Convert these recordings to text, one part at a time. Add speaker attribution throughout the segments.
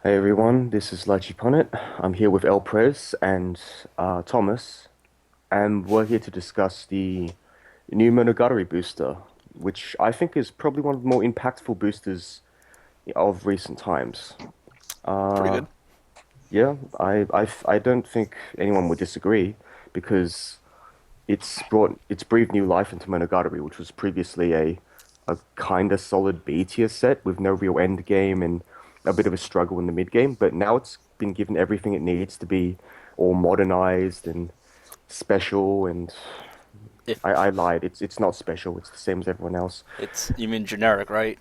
Speaker 1: Hey everyone, this is lycheepunnet. I'm here with El Prez and Thomas, and we're here to discuss the new Monogatari booster, which I think is probably one of the more impactful boosters of recent times.
Speaker 2: Pretty
Speaker 1: Uh,
Speaker 2: good.
Speaker 1: yeah, I don't think anyone would disagree because it's breathed new life into Monogatari, which was previously a kind of solid B tier set with no real end game and a bit of a struggle in the mid game. But now it's been given everything it needs to be all modernized and special. And
Speaker 2: If
Speaker 1: I lied. It's not special. It's the same as everyone else.
Speaker 2: you mean generic, right?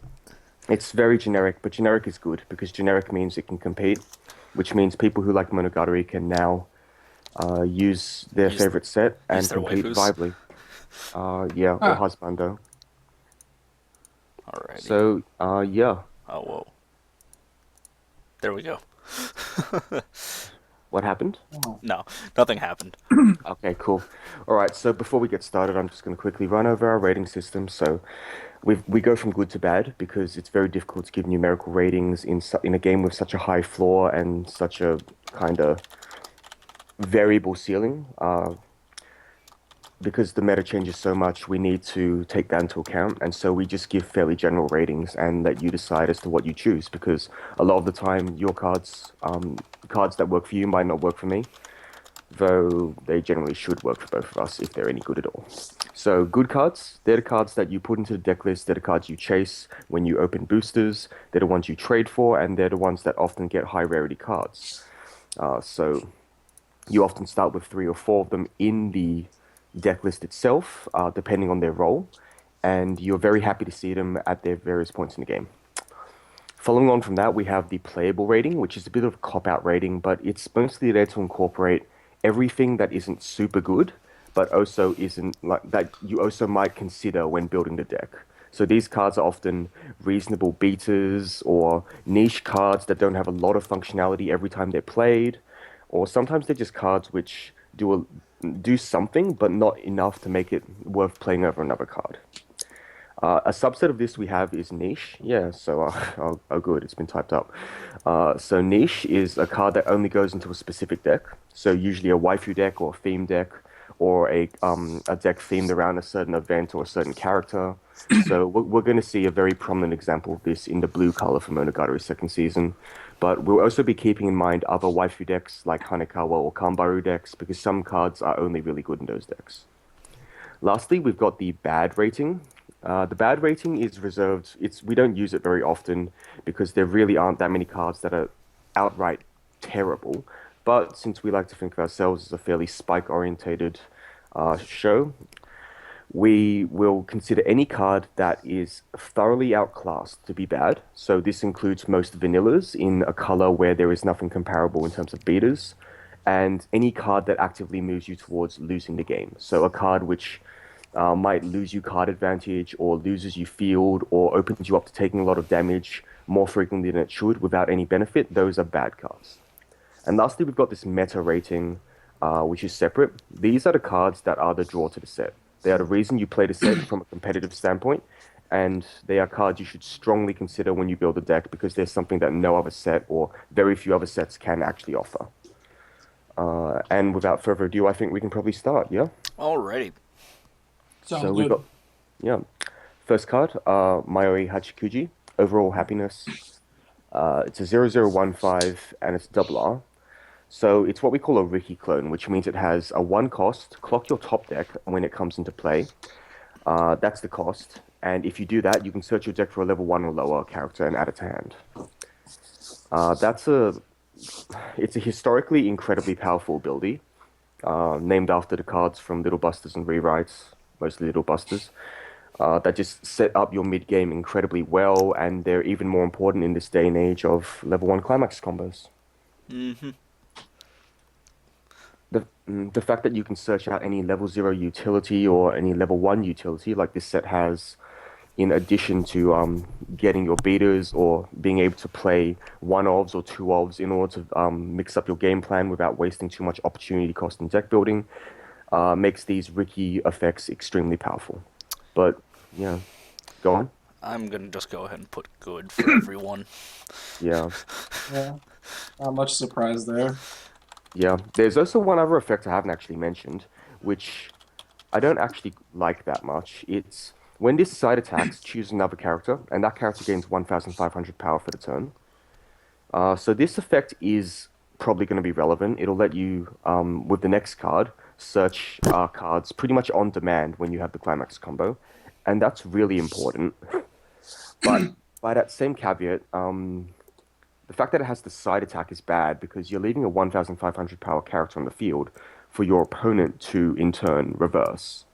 Speaker 1: It's very generic, but generic is good because generic means it can compete, which means people who like Monogatari can now use their
Speaker 2: Use
Speaker 1: favorite set
Speaker 2: use
Speaker 1: and
Speaker 2: their
Speaker 1: compete
Speaker 2: waifus.
Speaker 1: viably. Yeah, or
Speaker 3: Huh.
Speaker 1: husbando.
Speaker 2: Alrighty.
Speaker 1: So,
Speaker 2: Oh whoa. There we go.
Speaker 1: what happened?
Speaker 3: Oh.
Speaker 2: No, nothing happened.
Speaker 1: Okay, cool. All right, so before we get started, I'm just going to quickly run over our rating system. So we go from good to bad because it's very difficult to give numerical ratings in a game with such a high floor and such a kind of variable ceiling. Because the meta changes so much, we need to take that into account. And so we just give fairly general ratings and let you decide as to what you choose. Because a lot of the time, your cards that work for you might not work for me, though they generally should work for both of us if they're any good at all. So good cards, they're the cards that you put into the deck list, they're the cards you chase when you open boosters, they're the ones you trade for, and they're the ones that often get high rarity cards. So you often start with three or four of them in the deck list itself, depending on their role, and you're very happy to see them at their various points in the game. Following on from that, we have the playable rating, which is a bit of a cop-out rating, but it's mostly there to incorporate everything that isn't super good, but also isn't like that you also might consider when building the deck. So these cards are often reasonable beaters or niche cards that don't have a lot of functionality every time they're played, or sometimes they're just cards which do something, but not enough to make it worth playing over another card. A subset of this we have is niche. Yeah, so oh, good, it's been typed up. So niche is a card that only goes into a specific deck. So usually a waifu deck or a theme deck, or a deck themed around a certain event or a certain character. So we're going to see a very prominent example of this in the blue color for Monogatari second season. But we'll also be keeping in mind other waifu decks like Hanekawa or Kambaru decks because some cards are only really good in those decks. Lastly, we've got the bad rating. The bad rating is reserved. It's we don't use it very often because there really aren't that many cards that are outright terrible. But since we like to think of ourselves as a fairly spike-orientated show, we will consider any card that is thoroughly outclassed to be bad. So this includes most vanillas in a color where there is nothing comparable in terms of beaters, and any card that actively moves you towards losing the game. So a card which might lose you card advantage or loses you field or opens you up to taking a lot of damage more frequently than it should without any benefit. Those are bad cards. And lastly, we've got this meta rating, which is separate. These are the cards that are the draw to the set. They are the reason you play the set from a competitive standpoint, and they are cards you should strongly consider when you build a deck because there's something that no other set or very few other sets can actually offer. And without further ado, I think we can probably start, yeah?
Speaker 2: Alrighty.
Speaker 1: So
Speaker 3: Sounds
Speaker 1: we got,
Speaker 3: good.
Speaker 1: yeah, first card, Mayoi Hachikuji, Overall Happiness. It's a 0015 and it's double R. So it's what we call a Ricky clone, which means it has a one cost, clock your top deck when it comes into play. That's the cost. And if you do that, you can search your deck for a level 1 or lower character and add it to hand. Uh, that's a, it's a historically incredibly powerful ability, named after the cards from Little Busters and Rewrites, mostly Little Busters, that just set up your mid game incredibly well, and they're even more important in this day and age of level 1 climax combos.
Speaker 2: Mm-hmm.
Speaker 1: The fact that you can search out any level 0 utility or any level 1 utility like this set has, in addition to getting your beaters or being able to play one ofs or two ofs in order to mix up your game plan without wasting too much opportunity cost in deck building, makes these Ricky effects extremely powerful. But yeah, go on.
Speaker 2: I'm gonna just go ahead and put good for everyone.
Speaker 1: Yeah,
Speaker 3: Yeah. Not much surprise there.
Speaker 1: Yeah, there's also one other effect I haven't actually mentioned, which I don't actually like that much. It's when this side attacks, choose another character, and that character gains 1,500 power for the turn. So this effect is probably going to be relevant. It'll let you, with the next card, search cards pretty much on demand when you have the climax combo, and that's really important. But by that same caveat, the fact that it has the side attack is bad because you're leaving a 1,500 power character on the field for your opponent to, in turn, reverse.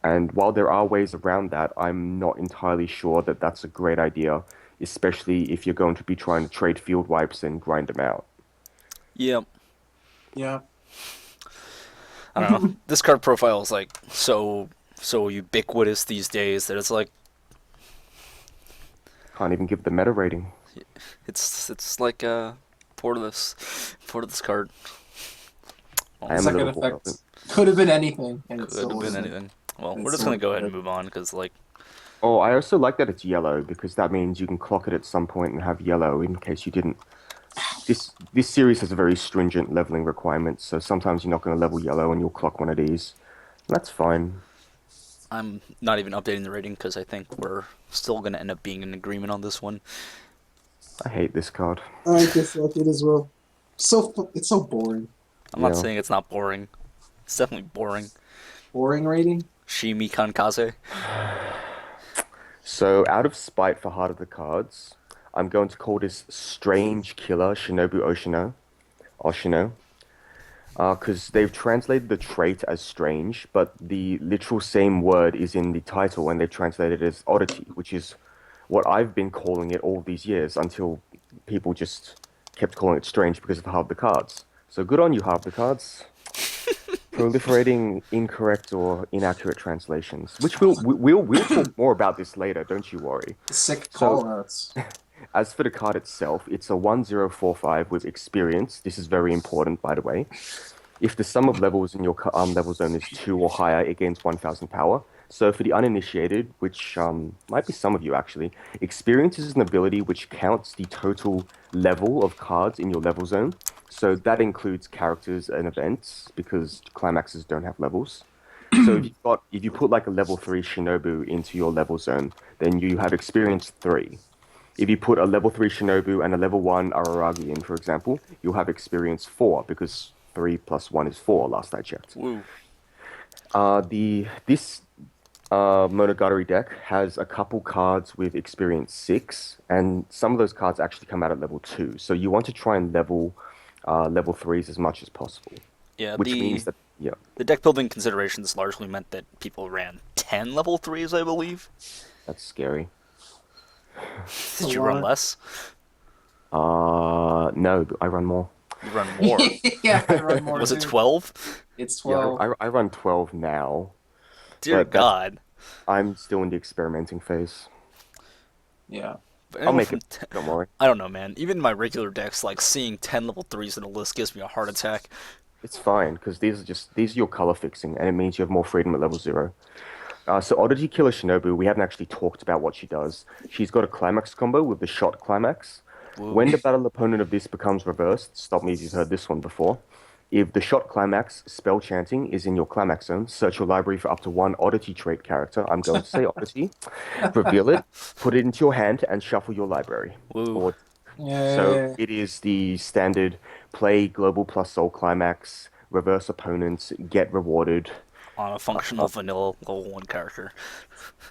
Speaker 1: And while there are ways around that, I'm not entirely sure that that's a great idea, especially if you're going to be trying to trade field wipes and grind them out.
Speaker 2: Yeah,
Speaker 3: Yeah.
Speaker 2: I don't know. This card profile is like so ubiquitous these days that it's like
Speaker 1: Can't even give the meta rating.
Speaker 2: it's like port of this card.
Speaker 1: I
Speaker 2: Well,
Speaker 1: am a
Speaker 3: Second
Speaker 1: little bored of it.
Speaker 3: effect could have been anything, and it
Speaker 2: could
Speaker 3: still
Speaker 2: have
Speaker 3: would
Speaker 2: been
Speaker 3: have been.
Speaker 2: anything. Well,
Speaker 3: And it
Speaker 2: we're just
Speaker 3: still
Speaker 2: gonna
Speaker 3: would
Speaker 2: go
Speaker 3: have
Speaker 2: ahead
Speaker 3: been
Speaker 2: and
Speaker 3: good.
Speaker 2: move on because like
Speaker 1: Oh, I also like that it's yellow because that means you can clock it at some point and have yellow in case you didn't. This series has a very stringent leveling requirement, so sometimes you're not going to level yellow and you'll clock one of these. That's fine.
Speaker 2: I'm not even updating the rating because I think we're still gonna end up being in agreement on this one.
Speaker 1: I hate this card.
Speaker 3: I dislike it as well. It's so boring.
Speaker 2: I'm not
Speaker 1: Yeah.
Speaker 2: saying it's not boring. It's definitely boring.
Speaker 3: Boring rating.
Speaker 2: Shimi Kankaze.
Speaker 1: So, out of spite for Heart of the Cards, I'm going to call this Strange Killer Shinobu Oshino, because they've translated the trait as strange, but the literal same word is in the title, and they've translated it as oddity, which is what I've been calling it all these years until people just kept calling it strange because of Heart of the Cards. So, good on you, Heart of the Cards. Proliferating incorrect or inaccurate translations, which we'll talk more about this later, don't you worry.
Speaker 3: Sick
Speaker 1: So,
Speaker 3: call outs.
Speaker 1: as for the card itself, it's a 1045 with experience. This is very important, by the way. If the sum of levels in your level zone is 2 or higher, it gains 1,000 power. So for the uninitiated, which might be some of you actually, experience is an ability which counts the total level of cards in your level zone. So that includes characters and events because climaxes don't have levels. So if you put like a level 3 Shinobu into your level zone, then you have experience 3. If you put a level 3 Shinobu and a level 1 Araragi in, for example, you'll have experience 4 because 3 plus 1 is 4 last I checked.
Speaker 2: Woo.
Speaker 1: This Monogatari deck has a couple cards with experience 6, and some of those cards actually come out at level 2. So you want to try and level 3s as much as possible,
Speaker 2: Yeah,
Speaker 1: which means that, yeah,
Speaker 2: the deck building considerations largely meant that people ran 10 level 3s, I believe.
Speaker 1: that's scary.
Speaker 3: It's a
Speaker 2: Did you run
Speaker 3: lot.
Speaker 2: less?
Speaker 1: No, I run more.
Speaker 2: You run more.
Speaker 3: Yeah, I run more
Speaker 2: Was it
Speaker 3: too.
Speaker 2: 12?
Speaker 3: It's
Speaker 1: Yeah,
Speaker 3: 12.
Speaker 1: I run 12 now,
Speaker 2: Dear
Speaker 1: but that's
Speaker 2: God.
Speaker 1: I'm still in the experimenting phase.
Speaker 3: Yeah.
Speaker 2: But
Speaker 1: I'll
Speaker 2: anyone
Speaker 1: make
Speaker 2: from
Speaker 1: it. Don't worry.
Speaker 2: I don't know, man. Even my regular decks, like seeing 10 level 3s in a list gives me a heart attack.
Speaker 1: It's fine because these are your color fixing, and it means you have more freedom at level 0. So Oddity Killer Shinobu, we haven't actually talked about what she does. She's got a climax combo with the shot climax.
Speaker 2: Woo.
Speaker 1: When the battle opponent of this becomes reversed, stop me if you've heard this one before. If the shot climax spell chanting is in your climax zone, search your library for up to one oddity trait character. I'm going to say oddity. Reveal it, put it into your hand, and shuffle your library.
Speaker 2: Woo.
Speaker 1: Or so
Speaker 3: Yeah.
Speaker 1: it is the standard play global plus soul climax, reverse opponents, get rewarded.
Speaker 2: On a functional vanilla level 1 character.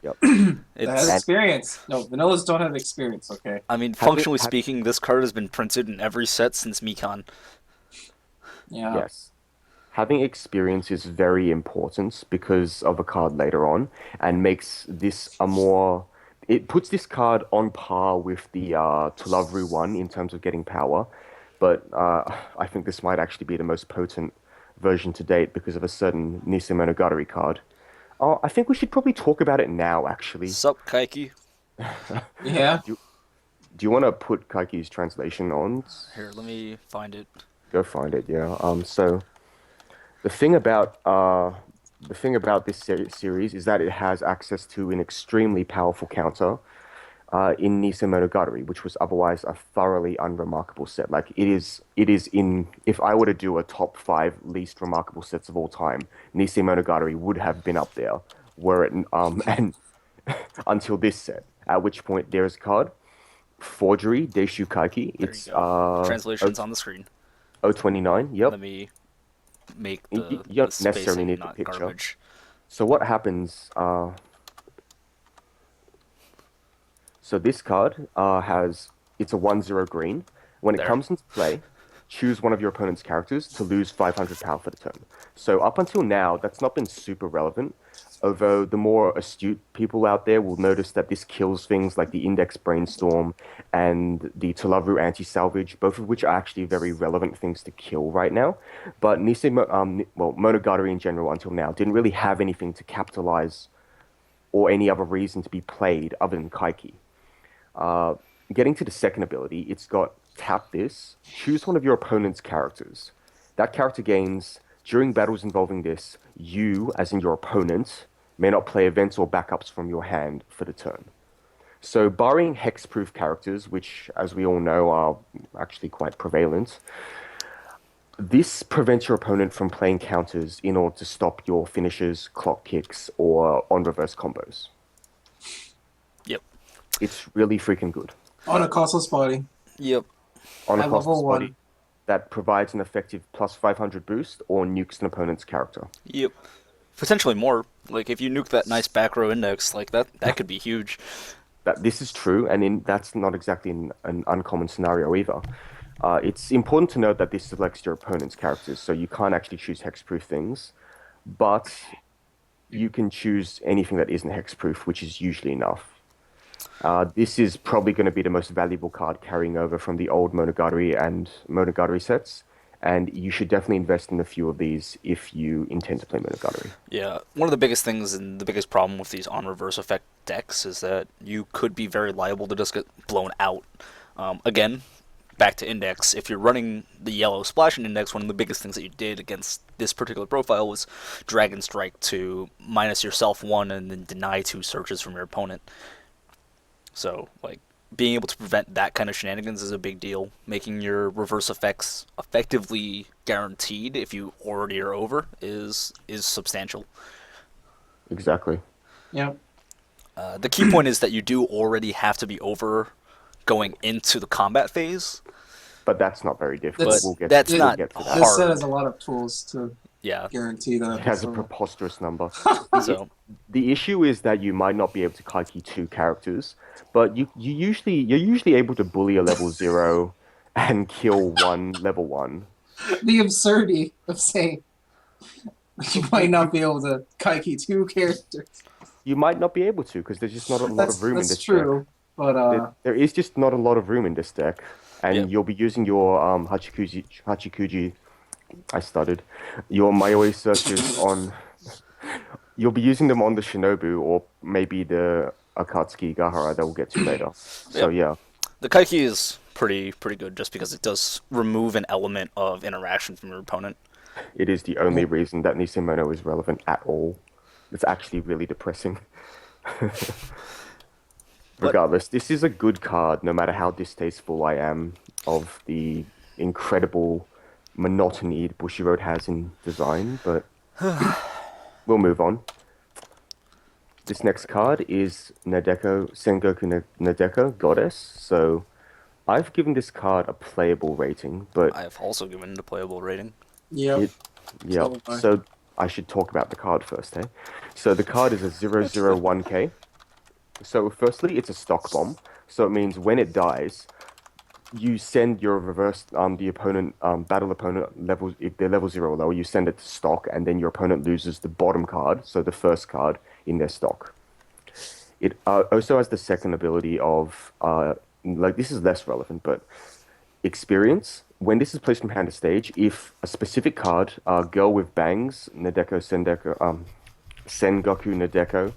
Speaker 1: Yep.
Speaker 3: That has
Speaker 2: It's.
Speaker 1: And
Speaker 3: experience. No, vanillas don't have experience, okay?
Speaker 2: I mean,
Speaker 1: having,
Speaker 2: functionally
Speaker 1: ha
Speaker 2: speaking, this card has been printed in every set since Mikan.
Speaker 3: Yeah.
Speaker 1: yes, having experience is very important because of a card later on, and makes this a more. It puts this card on par with the Tulavru one in terms of getting power, but I think this might actually be the most potent version to date because of a certain Nise Monogatari card. Oh, I think we should probably talk about it now, actually.
Speaker 2: Sup, Kaiki?
Speaker 3: Yeah.
Speaker 1: Do, do you want to put Kaiki's translation on?
Speaker 2: Here, let me find it.
Speaker 1: Go find it, yeah. So the thing about this series is that it has access to an extremely powerful counter, in Nisei Monogatari, which was otherwise a thoroughly unremarkable set. Like it is in. If I were to do a top five least remarkable sets of all time, Nisei Monogatari would have been up there. Were it and until this set, at which point there is a card Forgery Deishu Kaiki.
Speaker 2: There you
Speaker 1: It's
Speaker 2: go. Translation's on the screen.
Speaker 1: 029. Yep.
Speaker 2: Let me make
Speaker 1: You
Speaker 2: the
Speaker 1: don't necessarily
Speaker 2: spacing
Speaker 1: need the
Speaker 2: not
Speaker 1: picture.
Speaker 2: garbage.
Speaker 1: So what happens? So this card has it's a 1/0 green. When it
Speaker 2: There.
Speaker 1: comes into play, choose one of your opponent's characters to lose 500 power for the turn. So up until now, that's not been super relevant. Although the more astute people out there will notice that this kills things like the Index Brainstorm and the Talavu Anti-Salvage, both of which are actually very relevant things to kill right now. But Monogatari in general until now didn't really have anything to capitalize or any other reason to be played other than Kaiki. Uh, Getting to the second ability, it's got tap this, choose one of your opponent's characters. That character gains, during battles involving this, you, as in your opponent, may not play events or backups from your hand for the turn. So, barring hexproof characters, which, as we all know, are actually quite prevalent, this prevents your opponent from playing counters in order to stop your finishes, clock kicks, or on reverse combos.
Speaker 2: Yep.
Speaker 1: It's really freaking good.
Speaker 3: On a costless body.
Speaker 2: Yep.
Speaker 1: On a
Speaker 3: At level
Speaker 1: costless body
Speaker 3: one.
Speaker 1: that provides an effective plus 500 boost or nukes an opponent's character.
Speaker 2: Yep. Potentially more. Like if you nuke that nice back row index, like that could be huge.
Speaker 1: This is true, and that's not exactly an uncommon scenario either. It's important to note that this selects your opponent's characters, so you can't actually choose hexproof things, but you can choose anything that isn't hexproof, which is usually enough. This is probably going to be the most valuable card carrying over from the old Monogatari and Monogatari sets, and you should definitely invest in a few of these if you intend to play Monogatari.
Speaker 2: Yeah, one of the biggest things and the biggest problem with these on reverse effect decks is that you could be very liable to just get blown out. Again, back to index. If you're running the yellow splashing index, one of the biggest things that you did against this particular profile was Dragon Strike to minus yourself one and then deny two searches from your opponent. So, like, being able to prevent that kind of shenanigans is a big deal. Making your reverse effects effectively guaranteed if you already are over is substantial.
Speaker 1: Exactly.
Speaker 3: Yeah.
Speaker 2: The key point is that you do already have to be over going into the combat phase.
Speaker 1: But that's not very difficult.
Speaker 3: That's-
Speaker 1: We'll get
Speaker 2: that's
Speaker 1: we'll
Speaker 2: not
Speaker 1: get to that.
Speaker 2: hard.
Speaker 3: This set has a lot of tools to
Speaker 2: Yeah.
Speaker 3: guarantee that.
Speaker 1: It has a
Speaker 3: so-
Speaker 1: preposterous number.
Speaker 2: So
Speaker 1: The issue is that you might not be able to kaiki two characters, but you're usually able to bully a level 0 and kill one level 1.
Speaker 3: The absurdity of saying you might not be able to kaiki two characters.
Speaker 1: You might not be able to because there's just not a lot of room in
Speaker 3: That's
Speaker 1: this
Speaker 3: true, but
Speaker 1: deck. There is just not a lot of room in this deck, and
Speaker 2: Yep.
Speaker 1: you'll be using your Hachikuji. I stuttered. Your Mayoi searches on. You'll be using them on the Shinobu or maybe the Akatsuki Gahara that we'll get to later. So yeah,
Speaker 2: the Kaiki is pretty good just because it does remove an element of interaction from your opponent.
Speaker 1: it is the only reason that Nisimono is relevant at all. It's actually really depressing. Regardless, this is a good card, no matter how distasteful I am of the incredible monotony Bushiroad has in design, but we'll move on. This next card is Sengoku Nadeko, Goddess. So I've given this card a playable rating, but
Speaker 2: I have also given it a playable rating.
Speaker 3: yep.
Speaker 1: yeah. So I should talk about the card first, eh? So the card is a 001K. So firstly, it's a stock bomb. So it means when it dies, you send your reverse the opponent battle opponent level if they're level 0 or lower, you send it to stock, and then your opponent loses the bottom card, so the first card in their stock. It also has the second ability of like this is less relevant, but experience. When this is placed from hand to stage, if a specific card, Girl with Bangs, Sengoku Nadeko,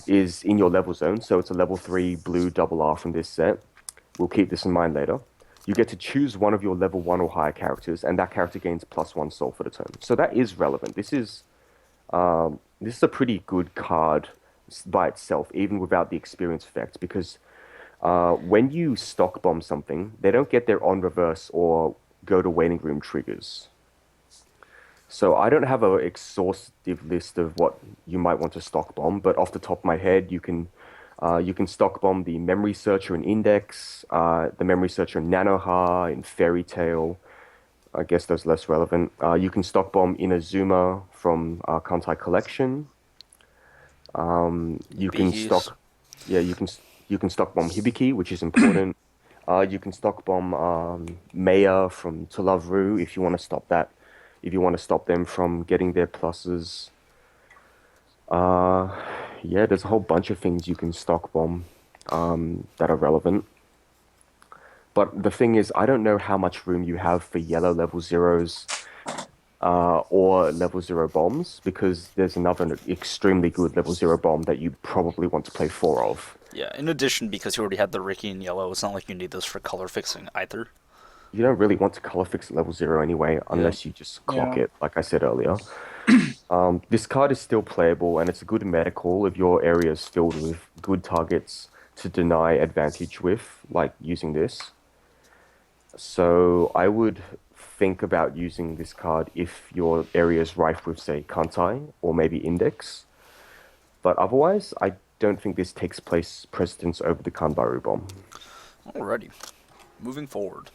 Speaker 1: is in your level zone, so it's a level 3 blue double R from this set. We'll keep this in mind later. You get to choose one of your level 1 or higher characters, and that character gains +1 soul for the turn. So that is relevant. This is a pretty good card by itself, even without the experience effect, because When you stock bomb something, they don't get their on reverse or go to waiting room triggers. So I don't have an exhaustive list of what you might want to stock bomb, but off the top of my head, you can stock bomb the memory searcher in Index, the memory searcher in Nanoha, in Fairy Tail. I guess those less relevant. You can stock bomb Inazuma from Kantai Collection. You can
Speaker 2: Biggies.
Speaker 1: stock, yeah, you can stock bomb Hibiki, which is important. You can stock bomb Maya from To Love Ru if you want to stop that. If you want to stop them from getting their pluses. Uh, yeah, there's a whole bunch of things you can stock bomb that are relevant. But the thing is, I don't know how much room you have for yellow level zeros or level zero bombs because there's another extremely good level zero bomb that you probably want to play four of.
Speaker 2: Yeah, in addition, because you already had the Ricky in yellow, it's not like you need this for color fixing either.
Speaker 1: You don't really want to color fix level zero anyway,
Speaker 2: Yeah.
Speaker 1: unless you just clock
Speaker 3: Yeah.
Speaker 1: it, like I said earlier. This card is still playable, and it's a good meta call if your area is filled with good targets to deny advantage with, like using this. So I would think about using this card if your area is rife with, say, Kantai or maybe Index. But otherwise, I don't think this takes place precedence over the Kanbaru bomb.
Speaker 2: Alrighty. Moving forward.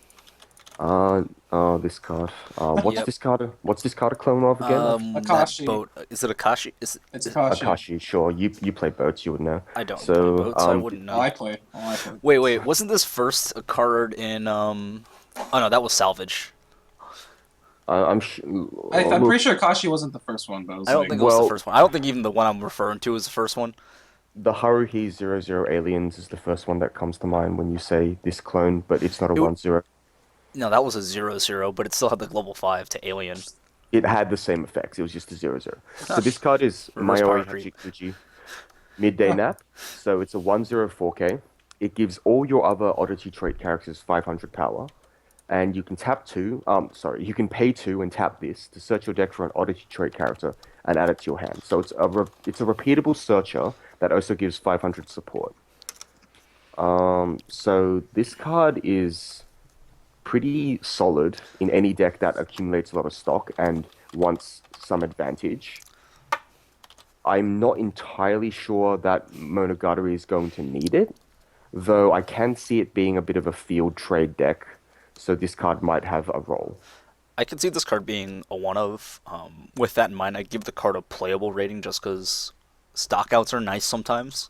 Speaker 1: This card.
Speaker 2: Yep.
Speaker 1: What's this card a clone of again?
Speaker 2: That
Speaker 3: Akashi.
Speaker 2: boat. Is it Akashi?
Speaker 3: It's Akashi.
Speaker 1: Akashi, sure. You play boats, you would know.
Speaker 2: I don't play
Speaker 1: So,
Speaker 2: boats, I wouldn't know.
Speaker 3: I play. Oh, I play.
Speaker 2: Wait, wasn't this first a card in Oh no, that was salvage.
Speaker 1: I'm sh
Speaker 3: I'm
Speaker 1: look,
Speaker 3: pretty sure Akashi wasn't the first one, but it was
Speaker 2: I don't
Speaker 3: like,
Speaker 2: think it was the
Speaker 1: well,
Speaker 2: first one. I don't think even the one I'm referring to is the first one.
Speaker 1: the Haruhi 00 Aliens is the first one that comes to mind when you say this clone, but it's not a
Speaker 2: It,
Speaker 1: 1-0.
Speaker 2: no, that was a 0/0, but it still had the global 5 to alien.
Speaker 1: It had the same effects. It was just a 0-0. So this card is
Speaker 2: Reverse power
Speaker 1: Mayoi
Speaker 2: creep.
Speaker 1: Hachikuji Midday Nap. So it's a 1-0 4K. It gives all your other oddity trait characters 500 power. And you can you can pay 2 and tap this to search your deck for an oddity trait character and add it to your hand. So it's a repeatable searcher that also gives 500 support. So this card is pretty solid in any deck that accumulates a lot of stock and wants some advantage. I'm not entirely sure that Monogatari is going to need it, though I can see it being a bit of a field trade deck, so this card might have a role.
Speaker 2: I could see this card being a one of. With that in mind, I give the card a playable rating just because stockouts are nice sometimes,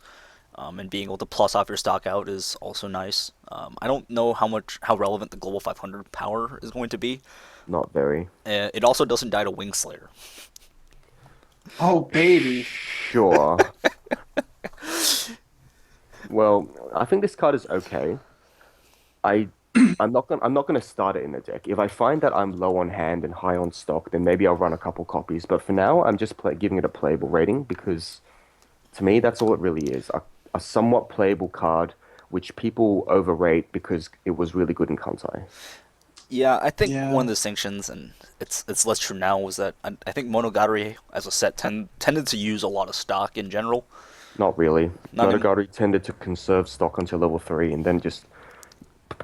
Speaker 2: and being able to plus off your stockout is also nice. I don't know how relevant the global 500 power is going to be.
Speaker 1: Not very.
Speaker 2: It also doesn't die to Wingslayer.
Speaker 3: oh baby.
Speaker 1: Sure. Well, I think this card is okay. I I'm not gonna start it in the deck. If I find that I'm low on hand and high on stock, then maybe I'll run a couple copies. But for now, I'm just giving it a playable rating because to me that's all it really is. A somewhat playable card which people overrate because it was really good in Kantai.
Speaker 2: Yeah, I think
Speaker 3: Yeah.
Speaker 2: one of the distinctions, and it's less true now, was that I think Monogatari as a set tended to use a lot of stock in general.
Speaker 1: Not really.
Speaker 2: Not in,
Speaker 1: Monogatari tended to conserve stock until level 3 and then just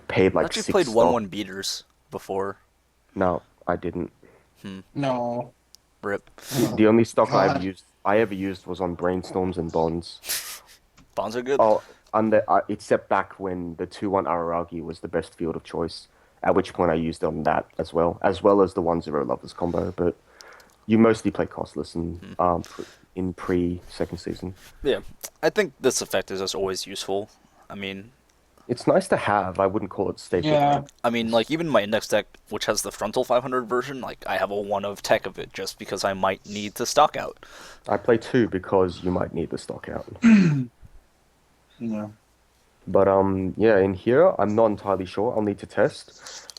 Speaker 1: paid
Speaker 2: I
Speaker 1: like
Speaker 2: actually
Speaker 1: 6
Speaker 2: played
Speaker 1: stock.
Speaker 2: 1/1 beaters before.
Speaker 1: No, I didn't.
Speaker 3: No.
Speaker 2: Rip.
Speaker 3: Oh,
Speaker 1: The only stock
Speaker 3: God.
Speaker 1: I ever used was on brainstorms and bonds.
Speaker 2: Bonds are good.
Speaker 1: Oh, except back when the 2-1 Araragi was the best field of choice, at which point I used on that as well as the 1-0 Lovers combo, but you mostly play costless in pre-second season.
Speaker 2: Yeah, I think this effect is just always useful. I mean,
Speaker 1: It's nice to have, I wouldn't call it staple.
Speaker 3: Yeah.
Speaker 2: like even my index deck, which has the frontal 500 version, like I have a one of tech of it just because I might need to stock out.
Speaker 1: I play 2 because you might need the stock out.
Speaker 3: Yeah.
Speaker 1: But yeah, in here, I'm not entirely sure. I'll need to test.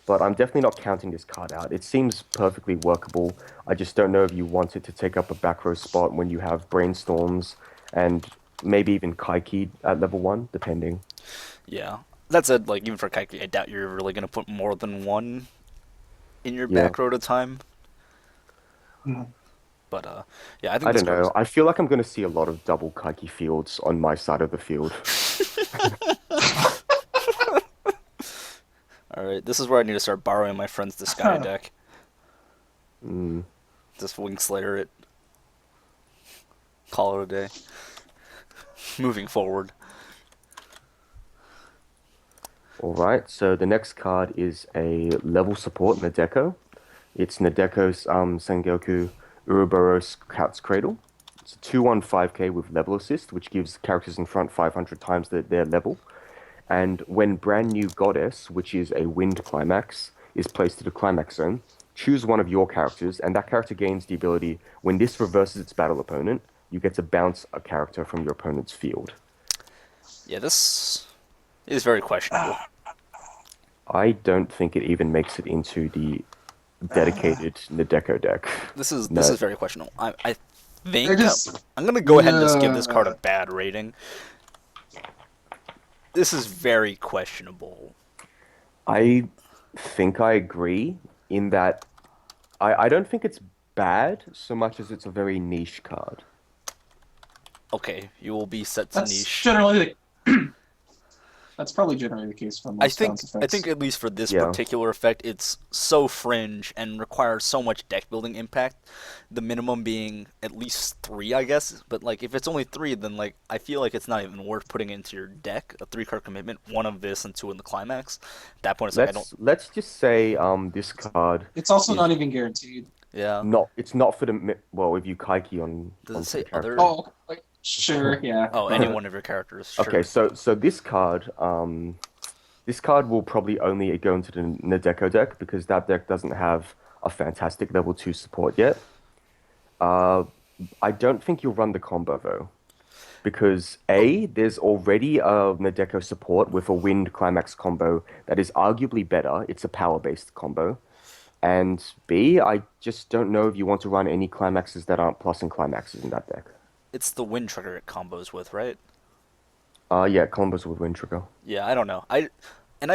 Speaker 1: But I'm definitely not counting this card out. It seems perfectly workable. I just don't know if you want it to take up a back row spot when you have Brainstorms and maybe even Kaiki at level 1, depending.
Speaker 2: Yeah. That said, like even for Kaiki, I doubt you're really gonna put more than one in your
Speaker 1: Yeah.
Speaker 2: back row at a time.
Speaker 3: Mm.
Speaker 2: But yeah, I think
Speaker 1: I
Speaker 2: this
Speaker 1: don't
Speaker 2: card
Speaker 1: know. I feel like I'm going to see a lot of double Kaiki fields on my side of the field.
Speaker 2: Alright, this is where I need to start borrowing my friend's Disgaea deck.
Speaker 1: Mm.
Speaker 2: Just Wing Slayer it. Call it a day. Moving forward.
Speaker 1: Alright, so the next card is a level support Nadeko. It's Nadeko's Sengoku Uroboros Cat's Cradle. It's a 2-1-5K with level assist, which gives characters in front 500 times their level. And when Brand New Goddess, which is a wind climax, is placed to the climax zone, choose one of your characters, and that character gains the ability, when this reverses its battle opponent, you get to bounce a character from your opponent's field.
Speaker 2: Yeah, this is very questionable.
Speaker 1: I don't think it even makes it into the dedicated Nadeko deck.
Speaker 2: This is
Speaker 1: No.
Speaker 2: very questionable. I think
Speaker 3: They're just-
Speaker 2: I'm gonna go ahead and just give this card a bad rating. This is very questionable.
Speaker 1: I think I agree in that I don't think it's bad so much as it's a very niche card.
Speaker 2: Okay, you will be set to
Speaker 3: That's
Speaker 2: niche.
Speaker 3: generally the That's probably generally the case for most bounce effects.
Speaker 2: I think at least for this
Speaker 1: Yeah.
Speaker 2: particular effect, it's so fringe and requires so much deck building impact. The minimum being at least 3, I guess. But like, if it's only 3, then like I feel like it's not even worth putting into your deck. A 3-card commitment, 1 of this and 2 in the climax. At that point, it's like I don't.
Speaker 1: Let's just say this card
Speaker 3: It's also
Speaker 1: is
Speaker 3: not even guaranteed.
Speaker 2: Yeah.
Speaker 1: it's not for the well if you kaiki on
Speaker 2: Does
Speaker 1: on
Speaker 2: it say
Speaker 1: some character.
Speaker 2: other?
Speaker 3: Oh, like, sure, yeah.
Speaker 2: Oh, any one of your characters. Sure.
Speaker 1: Okay, so this card will probably only go into the Nadeko deck because that deck doesn't have a fantastic level 2 support yet. I don't think you'll run the combo though, because A, there's already a Nadeko support with a Wind Climax combo that is arguably better. It's a power-based combo. And B, I just don't know if you want to run any climaxes that aren't plus and climaxes in that deck.
Speaker 2: It's the wind trigger it combos with, right?
Speaker 1: Yeah, combos with Wind Trigger.
Speaker 2: Yeah, I don't know. I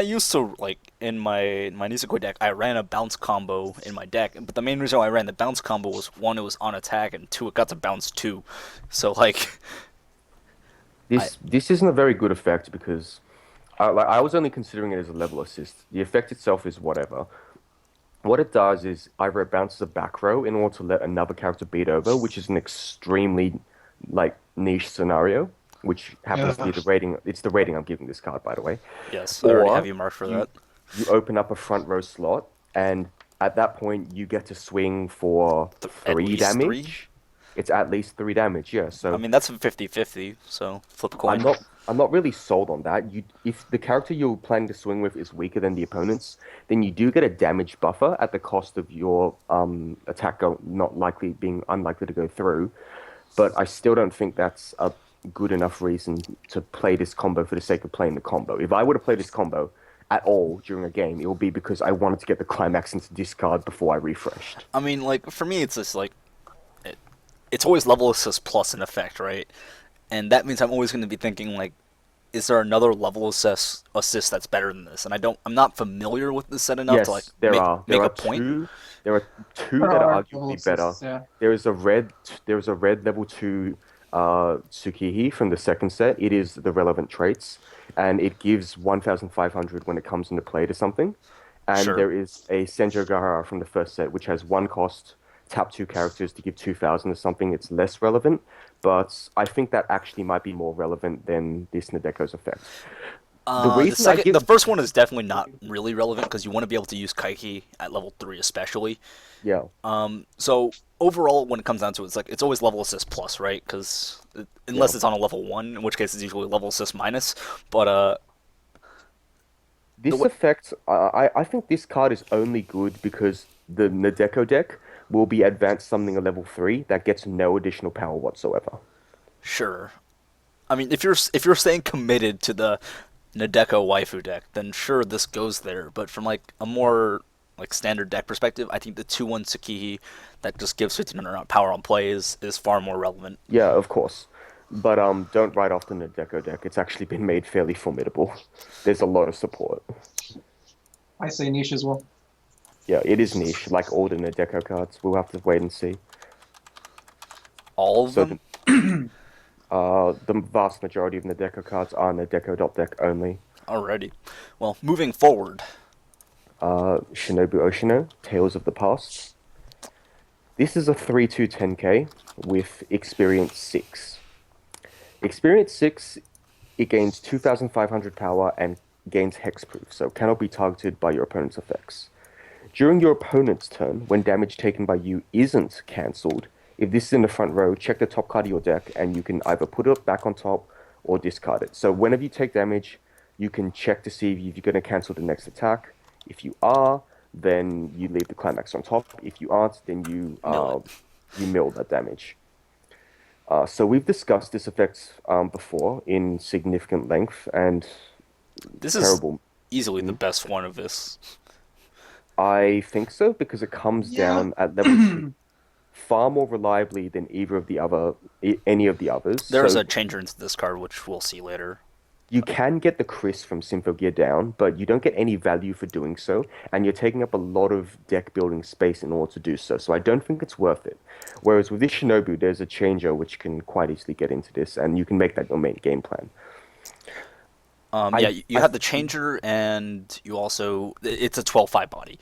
Speaker 2: used to like in my Nisekoi deck, I ran a bounce combo in my deck, but the main reason why I ran the bounce combo was 1, it was on attack, and 2, it got to bounce 2. So like,
Speaker 1: This isn't a very good effect because I was only considering it as a level assist. The effect itself is whatever. What it does is either it bounces a back row in order to let another character beat over, which is an extremely like niche scenario, which happens to be the rating. It's the rating I'm giving this card, by the way.
Speaker 2: yes, I already
Speaker 1: Or
Speaker 2: have you marked for that.
Speaker 1: You open up a front row slot, and at that point you get to swing for
Speaker 2: At
Speaker 1: 3
Speaker 2: least
Speaker 1: damage.
Speaker 2: 3?
Speaker 1: It's at least 3 damage, yeah. So
Speaker 2: I mean, that's a 50-50, so flip a coin.
Speaker 1: I'm not really sold on that. If the character you're planning to swing with is weaker than the opponent's, then you do get a damage buffer at the cost of your attack being unlikely to go through. But I still don't think that's a good enough reason to play this combo for the sake of playing the combo. If I were to play this combo at all during a game, it would be because I wanted to get the climax into discard before I refreshed.
Speaker 2: I mean, like for me, it's just like it's always level assist plus an effect, right? And that means I'm always going to be thinking like, is there another level assist that's better than this? And I'm not familiar with this set enough
Speaker 1: Yes,
Speaker 2: to like
Speaker 1: there
Speaker 2: make,
Speaker 1: are.
Speaker 2: make
Speaker 1: There
Speaker 2: a
Speaker 1: are
Speaker 2: point.
Speaker 1: there are two
Speaker 3: There
Speaker 1: that are
Speaker 3: are
Speaker 1: arguably
Speaker 3: level
Speaker 1: better.
Speaker 3: assists, yeah.
Speaker 1: There is a red level 2 Tsukihi from the second set. It is the relevant traits, and it gives 1,500 when it comes into play to something. And
Speaker 2: Sure.
Speaker 1: there is a Senjo Gahara from the first set, which has 1 cost, tap 2 characters to give 2,000 or something. It's less relevant, but I think that actually might be more relevant than this Nadeko's effect.
Speaker 2: The first one is definitely not really relevant because you want to be able to use Kaiki at level 3 especially.
Speaker 1: Yeah.
Speaker 2: So overall, when it comes down to it, it's like it's always level assist plus, right? Because unless it's on a level 1, in which case it's usually level assist minus. But
Speaker 1: This effect, I think this card is only good because the Nadeko deck will be advanced summoning a level 3 that gets no additional power whatsoever.
Speaker 2: sure. I mean, if you're staying committed to the Nadeko waifu deck, then sure this goes there. But from like a more like standard deck perspective, I think the 2-1 Tsukihi that just gives 1,500 power on play is far more relevant.
Speaker 1: Yeah, of course. But don't write off the Nadeko deck. It's actually been made fairly formidable. There's a lot of support.
Speaker 3: I say niche as well.
Speaker 1: Yeah, it is niche, like all the Nadeko cards. We'll have to wait and see.
Speaker 2: All of
Speaker 1: So
Speaker 2: them?
Speaker 1: the vast majority of Nadeko cards are Nadeko deck only.
Speaker 2: Alrighty. Well, moving forward,
Speaker 1: Shinobu Oshino, Tales of the Past. This is a 3-2-10k with experience 6. Experience 6, it gains 2,500 power and gains hexproof, so cannot be targeted by your opponent's effects. During your opponent's turn, when damage taken by you isn't cancelled, if this is in the front row, check the top card of your deck and you can either put it back on top or discard it. So whenever you take damage, you can check to see if you're going to cancel the next attack. If you are, then you leave the climax on top. If you aren't, then you mill that damage. So we've discussed this effect before in significant length, and
Speaker 2: This is
Speaker 1: terrible.
Speaker 2: easily the best one of this.
Speaker 1: I think so because it comes
Speaker 3: Yeah.
Speaker 1: down at level 2 far more reliably than any of the others.
Speaker 2: There's
Speaker 1: So
Speaker 2: a changer into this card, which we'll see later.
Speaker 1: you can get the Chris from Symphogear down, but you don't get any value for doing so, and you're taking up a lot of deck building space in order to do so. So I don't think it's worth it. Whereas with this Shinobu, there's a changer which can quite easily get into this, and you can make that your main game plan.
Speaker 2: Yeah, you have the changer, and you also it's a 12/5 body.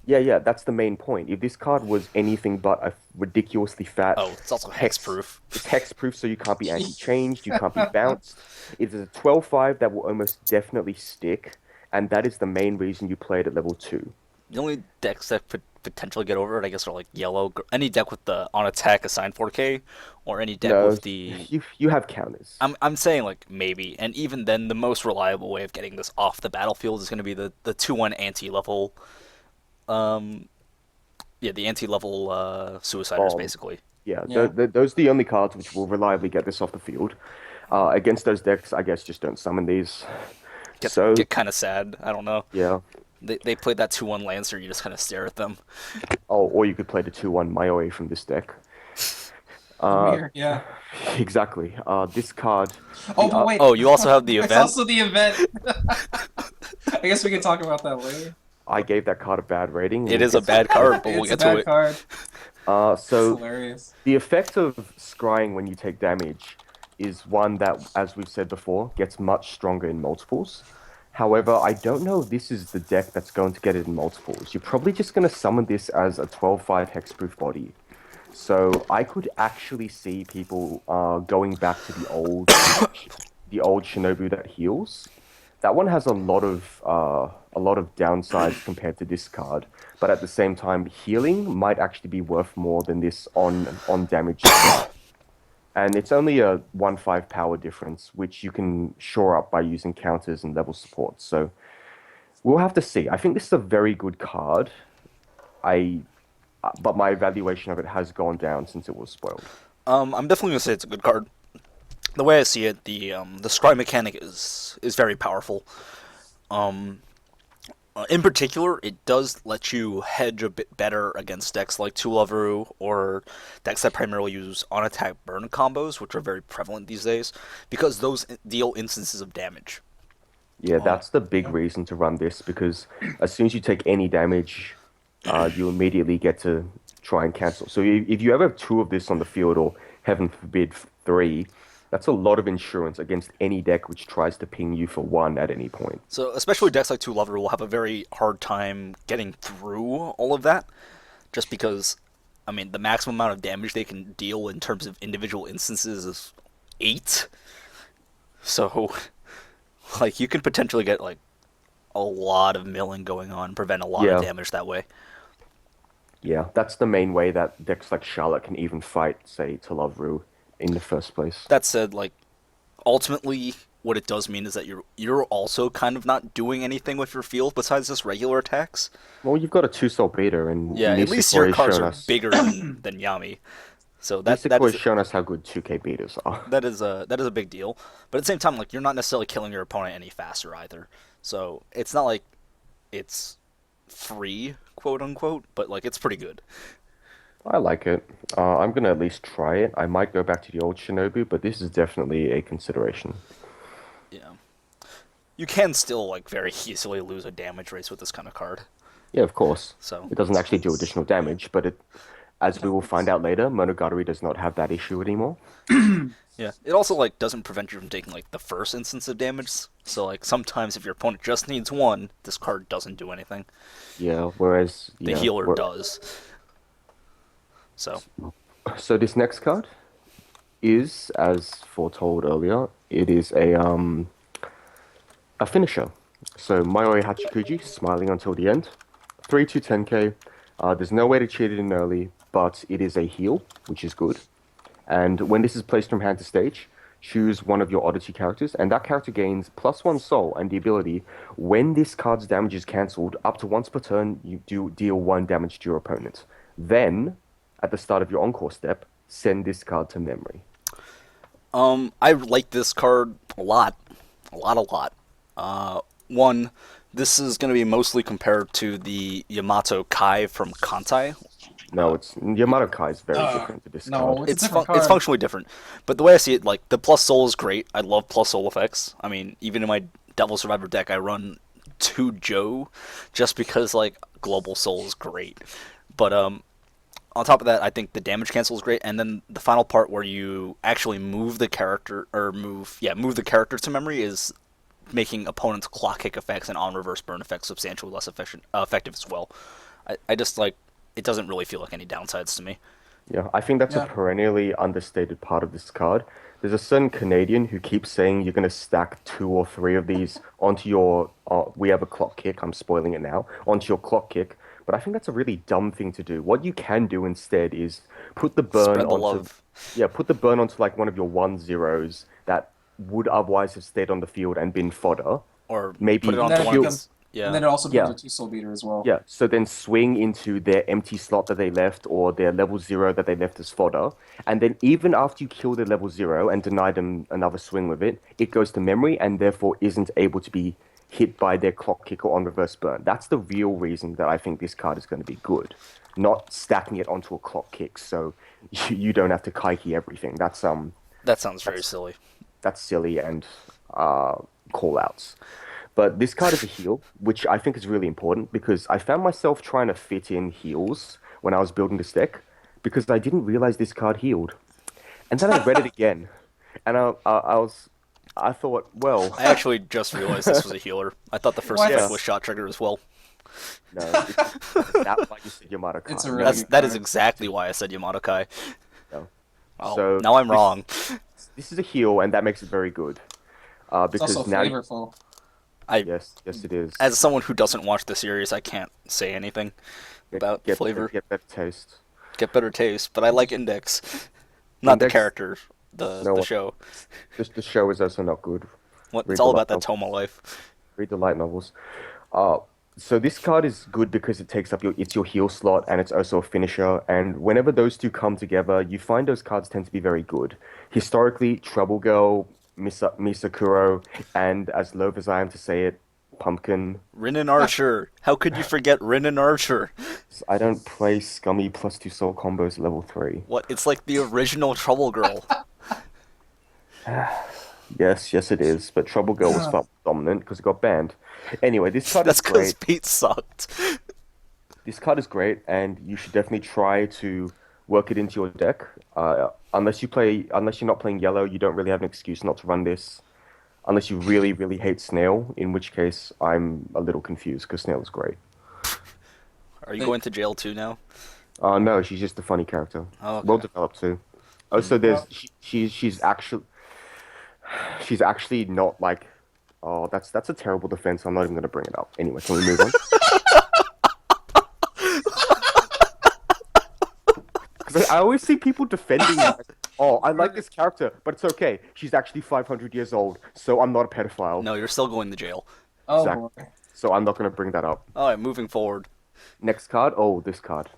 Speaker 1: Yeah, that's the main point. If this card was anything but a ridiculously fat
Speaker 2: Oh, it's also hexproof.
Speaker 1: it's hexproof, so you can't be anti-changed, you can't be bounced. It is a 12/5 that will almost definitely stick, and that is the main reason you play it at level 2.
Speaker 2: The only decks that could potentially get over it, I guess, are like yellow. Any deck with the on attack assigned 4K, or any deck
Speaker 1: No,
Speaker 2: with the.
Speaker 1: you have counters.
Speaker 2: I'm saying like maybe, and even then, the most reliable way of getting this off the battlefield is going to be the 2/1 anti-level. Um, yeah, the anti-level suiciders
Speaker 1: Bomb.
Speaker 2: basically.
Speaker 1: Yeah,
Speaker 3: Yeah.
Speaker 1: those are the only cards which will reliably get this off the field. Against those decks, I guess just don't summon these. So,
Speaker 2: Get kind of sad. I don't know.
Speaker 1: yeah.
Speaker 2: They played that 2/1 Lancer. You just kind of stare at them.
Speaker 1: Oh, or you could play the 2/1 Mayoi from this deck.
Speaker 3: Weird. Yeah.
Speaker 1: Exactly. This card.
Speaker 3: Oh, but wait.
Speaker 2: Oh, you also have the
Speaker 3: It's
Speaker 2: event.
Speaker 3: also the event. I guess we can talk about that later.
Speaker 1: I gave that card a bad rating.
Speaker 2: It is a bad card, but we'll
Speaker 3: It's a
Speaker 2: get to
Speaker 3: bad
Speaker 2: it.
Speaker 3: card. It's
Speaker 1: So
Speaker 3: hilarious.
Speaker 1: the effect of scrying when you take damage is one that, as we've said before, gets much stronger in multiples. However, I don't know if this is the deck that's going to get it in multiples. You're probably just going to summon this as a 12/5 hexproof body. So I could actually see people going back to the old Shinobu that heals. That one has a lot of downsides compared to this card, but at the same time, healing might actually be worth more than this on damage. And it's only a 1/5 power difference, which you can shore up by using counters and level support. So we'll have to see. I think this is a very good card. But my evaluation of it has gone down since it was spoiled.
Speaker 2: I'm definitely gonna say it's a good card. The way I see it, the scry mechanic is very powerful. In particular, it does let you hedge a bit better against decks like Tulaveru or decks that primarily use on-attack burn combos, which are very prevalent these days, because those deal instances of damage.
Speaker 1: Yeah, that's the big reason to run this, because as soon as you take any damage, you immediately get to try and cancel. So if you ever have 2 of this on the field, or heaven forbid 3, that's a lot of insurance against any deck which tries to ping you for 1 at any point.
Speaker 2: So, especially decks like Tulaveru will have a very hard time getting through all of that, just because, I mean, the maximum amount of damage they can deal in terms of individual instances is 8. So, like, you can potentially get, like, a lot of milling going on, prevent a lot of damage that way.
Speaker 1: Yeah, that's the main way that decks like Charlotte can even fight, say, Tulaveru in the first place.
Speaker 2: That said, like, ultimately, what it does mean is that you're also kind of not doing anything with your field besides just regular attacks.
Speaker 1: Well, you've got a 2-soul beta, and
Speaker 2: Yeah, at least your
Speaker 1: Nisekoi has
Speaker 2: cards
Speaker 1: shown
Speaker 2: are
Speaker 1: us.
Speaker 2: bigger than Yami. So that
Speaker 1: Nisekoi
Speaker 2: is
Speaker 1: has shown us how good 2K betas are.
Speaker 2: that is a big deal. But at the same time, like, you're not necessarily killing your opponent any faster either. So it's not like it's free, quote unquote, but like it's pretty good.
Speaker 1: I like it. I'm gonna at least try it. I might go back to the old Shinobu, but this is definitely a consideration.
Speaker 2: Yeah. You can still like very easily lose a damage race with this kind of card.
Speaker 1: Yeah, of course.
Speaker 2: So
Speaker 1: It doesn't actually do additional damage, but As we will find out later, Monogatari does not have that issue anymore.
Speaker 2: Yeah. It also like doesn't prevent you from taking like the first instance of damage. So like sometimes if your opponent just needs one, this card doesn't do anything.
Speaker 1: Yeah, whereas,
Speaker 2: The
Speaker 1: yeah.
Speaker 2: healer does. So
Speaker 1: So this next card is, as foretold earlier, it is a finisher. So Mayoi Hachikuji, smiling until the end. 3 to 10k. There's no way to cheat it in early, but it is a heal, which is good. And when this is placed from hand to stage, choose one of your Oddity characters, and that character gains +1 soul and the ability, when this card's damage is cancelled, up to once per turn, you do deal 1 damage to your opponent. Then, at the start of your encore step, send this card to memory.
Speaker 2: I like this card a lot. A lot, a lot. One, this is going to be mostly compared to the Yamato Kai from Kantai.
Speaker 1: No, Yamato Kai is very
Speaker 3: Uh,
Speaker 1: different to this
Speaker 3: no,
Speaker 1: card.
Speaker 3: it's a different
Speaker 2: It's
Speaker 3: card.
Speaker 2: functionally different. But the way I see it, like, the plus soul is great. I love plus soul effects. I mean, even in my Devil Survivor deck, I run 2 Joe just because, like, Global Soul is great. But, on top of that, I think the damage cancel is great, and then the final part where you actually move the character, or move the character to memory is making opponents' clock kick effects and on reverse burn effects substantially less effective as well. I just like it doesn't really feel like any downsides to me.
Speaker 1: Yeah, I think that's a
Speaker 3: Yeah.
Speaker 1: perennially understated part of this card. There's a certain Canadian who keeps saying you're going to stack 2 or 3 of these onto your, we have a clock kick, I'm spoiling it now, onto your clock kick. But I think that's a really dumb thing to do. What you can do instead is put the burn
Speaker 2: Spread the
Speaker 1: onto,
Speaker 2: love.
Speaker 1: yeah, put the burn onto like one of your 1/0s that would otherwise have stayed on the field and been fodder.
Speaker 2: Or
Speaker 1: Maybe
Speaker 2: put it
Speaker 3: And
Speaker 2: onto
Speaker 3: then it
Speaker 2: one of
Speaker 3: becomes,
Speaker 2: these.
Speaker 3: and
Speaker 2: Yeah.
Speaker 3: then it also becomes
Speaker 1: Yeah.
Speaker 3: a 2 soul beater as well.
Speaker 1: Yeah, so then swing into their empty slot that they left or their level 0 that they left as fodder. And then even after you kill their level 0 and deny them another swing with it, it goes to memory and therefore isn't able to be hit by their clock kick or on reverse burn. That's the real reason that I think this card is going to be good. Not stacking it onto a clock kick so you don't have to kaiki everything.
Speaker 2: That sounds very
Speaker 1: That's
Speaker 2: silly.
Speaker 1: that's silly and call outs. But this card is a heal, which I think is really important because I found myself trying to fit in heals when I was building this deck because I didn't realize this card healed. And then I read it again, and I thought, well,
Speaker 2: I actually just realized this was a healer. I thought the first
Speaker 3: What?
Speaker 2: effect was shot trigger as well.
Speaker 1: no, that's why you said Yamato Kai.
Speaker 3: It's a
Speaker 1: No,
Speaker 3: really
Speaker 2: That is
Speaker 3: card.
Speaker 2: exactly why I said Yamato Kai.
Speaker 1: no.
Speaker 2: Oh,
Speaker 1: So
Speaker 2: now I'm
Speaker 1: this,
Speaker 2: wrong.
Speaker 1: this is a heal, and that makes it very good.
Speaker 3: It's also
Speaker 1: Because now,
Speaker 3: flavorful.
Speaker 2: I,
Speaker 1: yes, it is.
Speaker 2: as someone who doesn't watch the series, I can't say anything about flavor.
Speaker 1: Get better taste.
Speaker 2: Get better taste, but I like Index, not the
Speaker 1: Index,
Speaker 2: character,
Speaker 1: no,
Speaker 2: the show.
Speaker 1: just the show is also not good.
Speaker 2: What
Speaker 1: Read
Speaker 2: it's
Speaker 1: the
Speaker 2: all
Speaker 1: light
Speaker 2: about that
Speaker 1: novel.
Speaker 2: Toma life.
Speaker 1: Read the light novels. Uh, so this card is good because it takes up your heal slot and it's also a finisher. And whenever those two come together, you find those cards tend to be very good. Historically, Trouble Girl, Misakuro, and as loath as I am to say it, Pumpkin.
Speaker 2: Rin Archer. How could you forget Rin Archer?
Speaker 1: I don't play scummy +2 soul combos level 3.
Speaker 2: What? It's like the original Trouble Girl.
Speaker 1: Yes, it is. But Trouble Girl was far more dominant because it got banned. Anyway, this card
Speaker 2: That's
Speaker 1: is
Speaker 2: because
Speaker 1: great.
Speaker 2: Pete sucked.
Speaker 1: This card is great, and you should definitely try to work it into your deck. Unless you're not playing yellow, you don't really have an excuse not to run this. Unless you really, really hate Snail, in which case I'm a little confused because Snail is great.
Speaker 2: Are you going to jail too now?
Speaker 1: No, she's just a funny character.
Speaker 2: Oh, okay.
Speaker 1: Well developed too. Also,
Speaker 3: Well,
Speaker 1: she's actually not like. Oh, that's a terrible defense. I'm not even going to bring it up. Anyway, can we move on? Because I always see people defending her. Oh, I like this character, but it's okay. She's actually 500 years old, so I'm not a pedophile.
Speaker 2: No, you're still going to jail.
Speaker 3: Oh
Speaker 1: Exactly.
Speaker 3: boy.
Speaker 1: So I'm not going to bring that up.
Speaker 2: All right, moving forward.
Speaker 1: Next card. Oh, this card.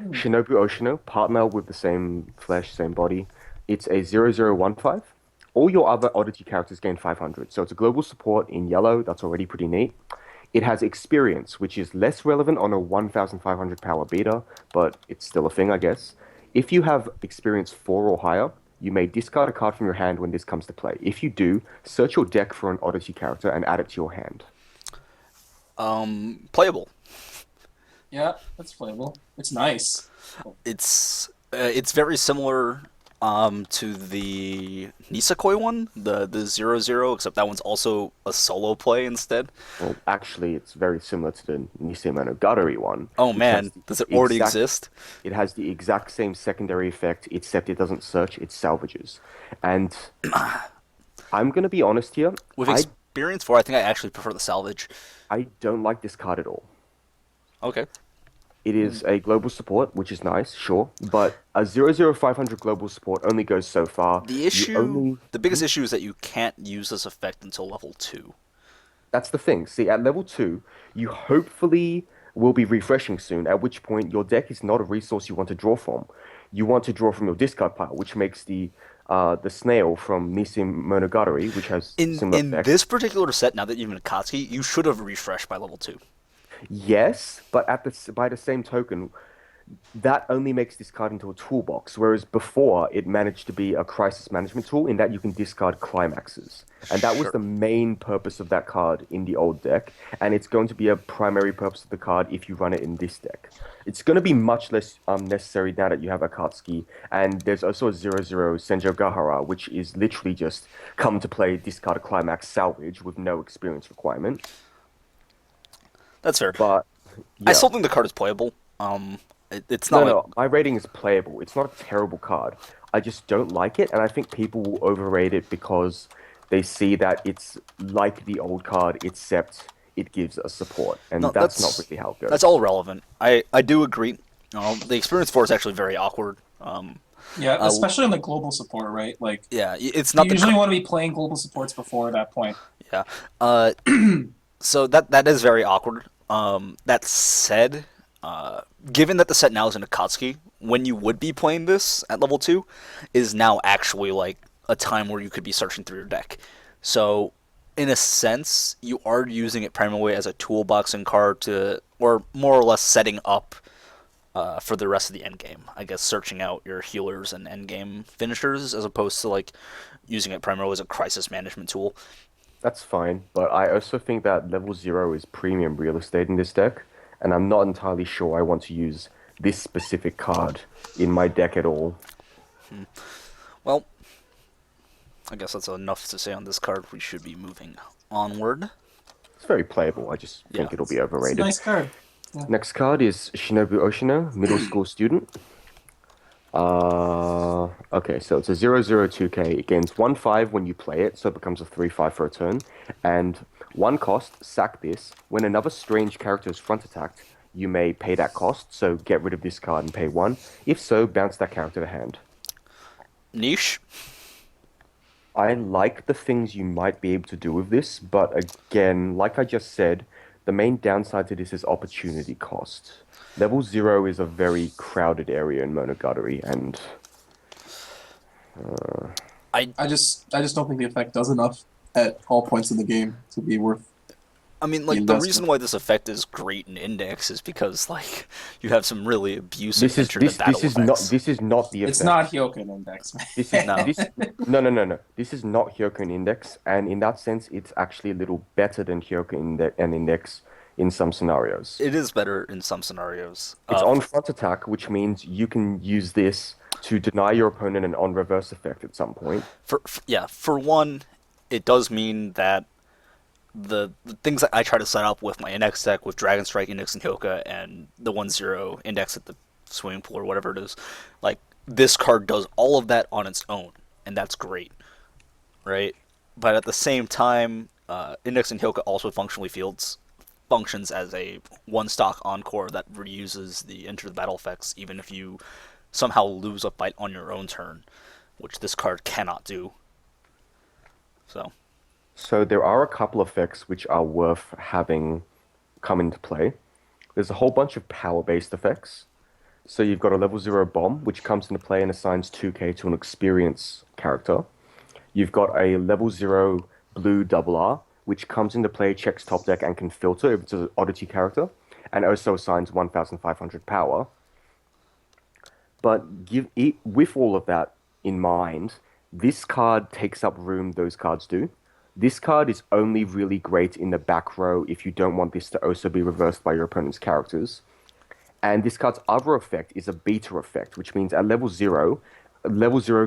Speaker 1: Shinobu Oshino, partner with the same flesh, same body. It's a 0015. All your other Oddity characters gain 500. So it's a global support in yellow. That's already pretty neat. It has experience, which is less relevant on a 1500 power beta, but it's still a thing, I guess. If you have experience 4 or higher, you may discard a card from your hand when this comes to play. If you do, search your deck for an Oddity character and add it to your hand.
Speaker 2: Playable.
Speaker 3: Yeah, that's playable. It's nice.
Speaker 2: It's very similar to the Nisekoi one, the 00, except that one's also a solo play instead.
Speaker 1: Well, actually, it's very similar to the Nisei Monogatari one,
Speaker 2: Oh
Speaker 1: which has
Speaker 2: man,
Speaker 1: the
Speaker 2: does it already
Speaker 1: exact
Speaker 2: exist?
Speaker 1: it has the exact same secondary effect, except it doesn't search, it salvages. And I'm gonna be honest here,
Speaker 2: With
Speaker 1: I
Speaker 2: experience 4, I think I actually prefer the salvage.
Speaker 1: I don't like this card at all.
Speaker 2: Okay.
Speaker 1: It is a global support, which is nice, sure, but a 00500 global support only goes so far. You only
Speaker 2: The biggest issue is that you can't use this effect until level 2.
Speaker 1: That's the thing. See, at level 2, you hopefully will be refreshing soon, at which point your deck is not a resource you want to draw from. You want to draw from your discard pile, which makes the snail from Nissim Monogatari, which has similar
Speaker 2: In
Speaker 1: effects.
Speaker 2: this particular set, now that you've been Akatsuki, you should have refreshed by level 2.
Speaker 1: Yes, but by the same token, that only makes this card into a toolbox, whereas before it managed to be a crisis management tool in that you can discard climaxes. And that was
Speaker 2: Sure.
Speaker 1: the main purpose of that card in the old deck, and it's going to be a primary purpose of the card if you run it in this deck. It's going to be much less necessary now that you have Akatsuki, and there's also a 0/0 Senjo Gahara, which is literally just come to play, discard a climax, salvage with no experience requirement.
Speaker 2: That's fair.
Speaker 1: But
Speaker 2: I
Speaker 1: yeah.
Speaker 2: still think the card is playable. It's
Speaker 1: No,
Speaker 2: not like
Speaker 1: no, my rating is playable. It's not a terrible card. I just don't like it, and I think people will overrate it because they see that it's like the old card, except it gives a support,
Speaker 2: no.
Speaker 1: and that's not really how it
Speaker 2: That's
Speaker 1: goes.
Speaker 2: all relevant. I do agree. The experience 4 is actually very awkward.
Speaker 3: Yeah,
Speaker 2: Uh,
Speaker 3: especially on the global support, right? Like
Speaker 2: yeah, it's
Speaker 3: you
Speaker 2: not the
Speaker 3: usually want to be playing global supports before that point.
Speaker 2: yeah. Uh, so that is very awkward. That said, given that the set now is in Akatsuki, when you would be playing this at level 2 is now actually like a time where you could be searching through your deck. So, in a sense, you are using it primarily as a toolboxing card to, or more or less setting up for the rest of the end game. I guess searching out your healers and end game finishers as opposed to like using it primarily as a crisis management tool.
Speaker 1: That's fine, but I also think that level 0 is premium real estate in this deck, and I'm not entirely sure I want to use this specific card in my deck at all.
Speaker 2: Well, I guess that's enough to say on this card. We should be moving onward.
Speaker 1: It's very playable, I just
Speaker 2: Yeah.
Speaker 1: think it'll be
Speaker 3: It's a
Speaker 1: overrated.
Speaker 3: nice card. Yeah.
Speaker 1: Next card is Shinobu Oshino, middle school student. Okay, so it's a 0/02K. It gains 1/5 when you play it, so it becomes a 3/5 for a turn. And one cost, sack this. When another strange character is front attacked, you may pay that cost, so get rid of this card and pay one. If so, bounce that character to hand.
Speaker 2: Niche.
Speaker 1: I like the things you might be able to do with this, but again, like I just said, the main downside to this is opportunity cost. Level 0 is a very crowded area in Monogatari, and
Speaker 3: I just don't think the effect does enough at all points in the game to be worth
Speaker 2: I mean,
Speaker 3: the
Speaker 2: like the reason
Speaker 3: investment.
Speaker 2: why this effect is great in Index is because like you have some really abusive
Speaker 1: this is
Speaker 2: enter the
Speaker 1: this
Speaker 2: battle
Speaker 1: this is not
Speaker 2: effects.
Speaker 1: this is not the
Speaker 3: It's
Speaker 1: effect.
Speaker 3: not Hyoken Index, man.
Speaker 1: This is
Speaker 2: No,
Speaker 1: this no no no no. This is not Hyokuen Index, and in that sense, it's actually a little better than Index in some scenarios.
Speaker 2: it is better in some scenarios.
Speaker 1: It's on front attack, which means you can use this to deny your opponent an on reverse effect at some point.
Speaker 2: Yeah, for one, it does mean that the things that I try to set up with my index deck with Dragon Strike Index and Hyoka and the 1/0 index at the swimming pool or whatever it is, like this card does all of that on its own, and that's great, right? But at the same time, Index and Hyoka also functions as a one stock encore that reuses the enter the battle effects even if you somehow lose a fight on your own turn, which this card cannot do. So
Speaker 1: So there are a couple effects which are worth having come into play. There's a whole bunch of power-based effects. So you've got a level 0 bomb, which comes into play and assigns 2k to an experience character. You've got a level 0 blue double R, which comes into play, checks top deck, and can filter if it's an oddity character, and also assigns 1,500 power. But with all of that in mind, this card takes up room those cards do. This card is only really great in the back row if you don't want this to also be reversed by your opponent's characters. And this card's other effect is a beta effect, which means at level 0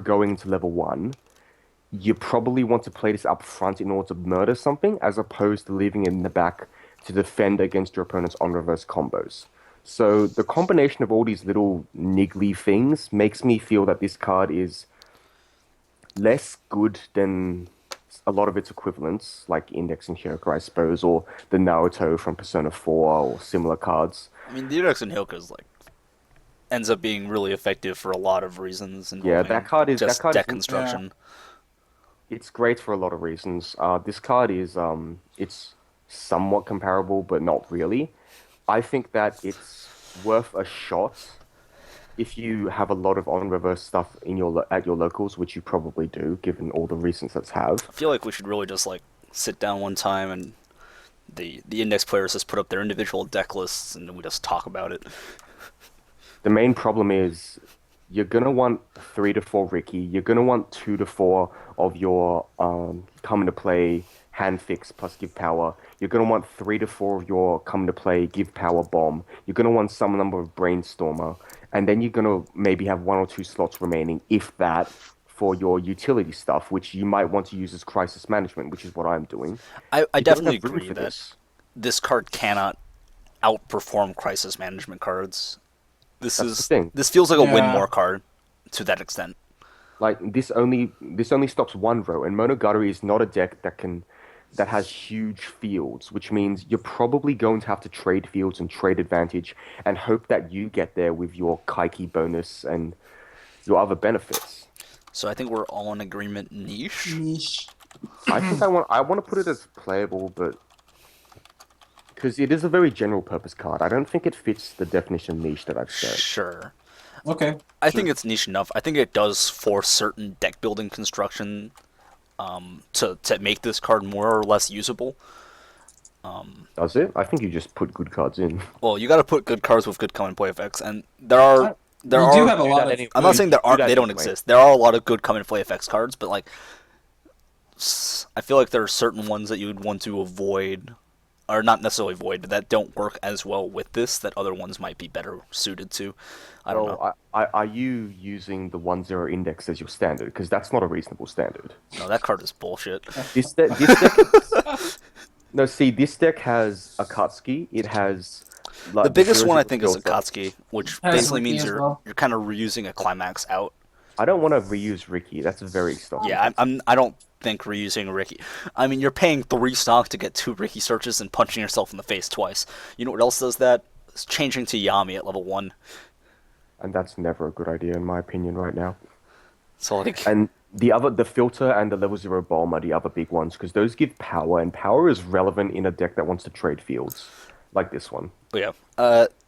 Speaker 1: going into level 1, you probably want to play this up front in order to murder something, as opposed to leaving it in the back to defend against your opponent's on-reverse combos. So the combination of all these little niggly things makes me feel that this card is less good than a lot of its equivalents, like Index and Hyuga, I suppose, or the Naruto from Persona 4 or similar cards.
Speaker 2: I mean, the Index and Hyuga's like ends up being really effective for a lot of reasons
Speaker 1: Yeah,
Speaker 2: involving
Speaker 1: that
Speaker 2: just
Speaker 1: card
Speaker 2: deck
Speaker 1: is
Speaker 2: construction.
Speaker 1: it's great for a lot of reasons. This card is it's somewhat comparable, but not really. I think that it's worth a shot if you have a lot of on-reverse stuff in at your locals, which you probably do, given all the recent sets have.
Speaker 2: I feel like we should really just like sit down one time and the index players just put up their individual deck lists and we just talk about it.
Speaker 1: The main problem is you're gonna want 3 to 4 Ricky. You're gonna want 2 to 4 of your come into play hand fix plus give power. You're gonna want 3 to 4 of your come into play give power bomb. You're gonna want some number of brainstormer, and then you're gonna maybe have 1 or 2 slots remaining, if that, for your utility stuff, which you might want to use as crisis management, which is what I'm doing.
Speaker 2: I
Speaker 1: You don't
Speaker 2: definitely
Speaker 1: have room
Speaker 2: agree
Speaker 1: for
Speaker 2: that this card cannot outperform crisis management cards.
Speaker 1: That's the thing.
Speaker 2: This feels like a win
Speaker 3: Yeah.
Speaker 2: more card to that extent.
Speaker 1: Like this only stops 1 row, and Monogatari is not a deck that has huge fields, which means you're probably going to have to trade fields and trade advantage and hope that you get there with your Kaiki bonus and your other benefits.
Speaker 2: So I think we're all in agreement niche.
Speaker 3: Niche.
Speaker 1: I think I want to put it as playable, but because it is a very general purpose card, I don't think it fits the definition of niche that I've said.
Speaker 2: Sure.
Speaker 3: Okay.
Speaker 2: I think it's niche enough. I think it does force certain deck building construction to make this card more or less usable.
Speaker 1: Does it? I think you just put good cards in.
Speaker 2: Well, you got to put good cards with good come and play effects, and there
Speaker 3: We do have a
Speaker 1: do
Speaker 3: lot
Speaker 1: that
Speaker 3: of.
Speaker 1: anyway.
Speaker 2: I'm not saying there
Speaker 1: do
Speaker 2: aren't.
Speaker 1: that
Speaker 2: They don't
Speaker 1: anyway.
Speaker 2: exist. There are a lot of good come and play effects cards, but like, I feel like there are certain ones that you would want to avoid, or not necessarily avoid, but that don't work as well with this. That other ones might be better suited to. I don't know.
Speaker 1: Are you using the 1-0 index as your standard? Because that's not a reasonable standard.
Speaker 2: No, that card is bullshit.
Speaker 1: This deck no, see, this deck has Akatsuki. It has
Speaker 2: The biggest
Speaker 1: zeros
Speaker 2: one I
Speaker 1: of
Speaker 2: think is
Speaker 1: filter.
Speaker 2: Akatsuki, which
Speaker 3: Has
Speaker 2: basically
Speaker 3: Ricky
Speaker 2: means
Speaker 3: as
Speaker 2: you're
Speaker 3: well.
Speaker 2: you're kind of reusing a climax out.
Speaker 1: I don't want to reuse Ricky. That's very stuff.
Speaker 2: Yeah, I don't think reusing Ricky. I mean, you're paying 3 stock to get 2 Ricky searches and punching yourself in the face twice. You know what else does that? It's changing to Yami at level 1.
Speaker 1: And that's never a good idea in my opinion right now.
Speaker 2: So like,
Speaker 1: And the filter and the level 0 bomb are the other big ones because those give power, and power is relevant in a deck that wants to trade fields, like this one.
Speaker 2: yeah.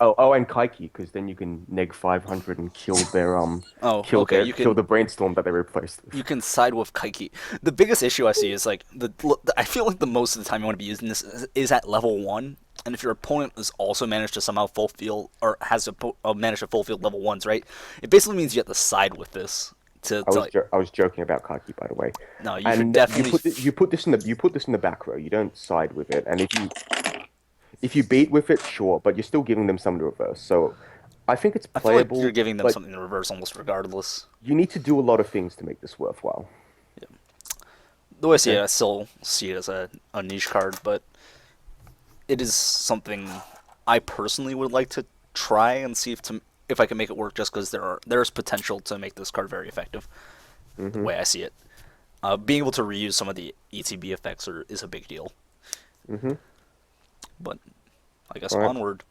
Speaker 1: Oh, and Kaiki, because then you can neg 500 and kill their
Speaker 2: Oh,
Speaker 1: kill
Speaker 2: okay,
Speaker 1: their
Speaker 2: you
Speaker 1: kill
Speaker 2: can-
Speaker 1: the brainstorm that they replaced with.
Speaker 2: You can side with Kaiki. The biggest issue I see is like I feel like the most of the time you want to be using this is at level 1, and if your opponent has also managed to somehow full field or has managed to full field level 1s, right? It basically means you have to side with this to like,
Speaker 1: I was joking about Kaiki, by the way.
Speaker 2: no, you should
Speaker 1: And
Speaker 2: definitely
Speaker 1: you put this in the back row. You don't side with it, and if you beat with it, sure, but you're still giving them something to reverse. So I think it's
Speaker 2: I feel like
Speaker 1: playable.
Speaker 2: you're giving them
Speaker 1: but
Speaker 2: something to reverse almost regardless.
Speaker 1: you need to do a lot of things to make this worthwhile.
Speaker 2: The way I see it, I still see it as a niche card, but it is something I personally would like to try and see if I can make it work. Just because there's potential to make this card very effective. The way I see it, being able to reuse some of the ETB effects is a big deal. But I guess
Speaker 1: Alright.
Speaker 2: onward.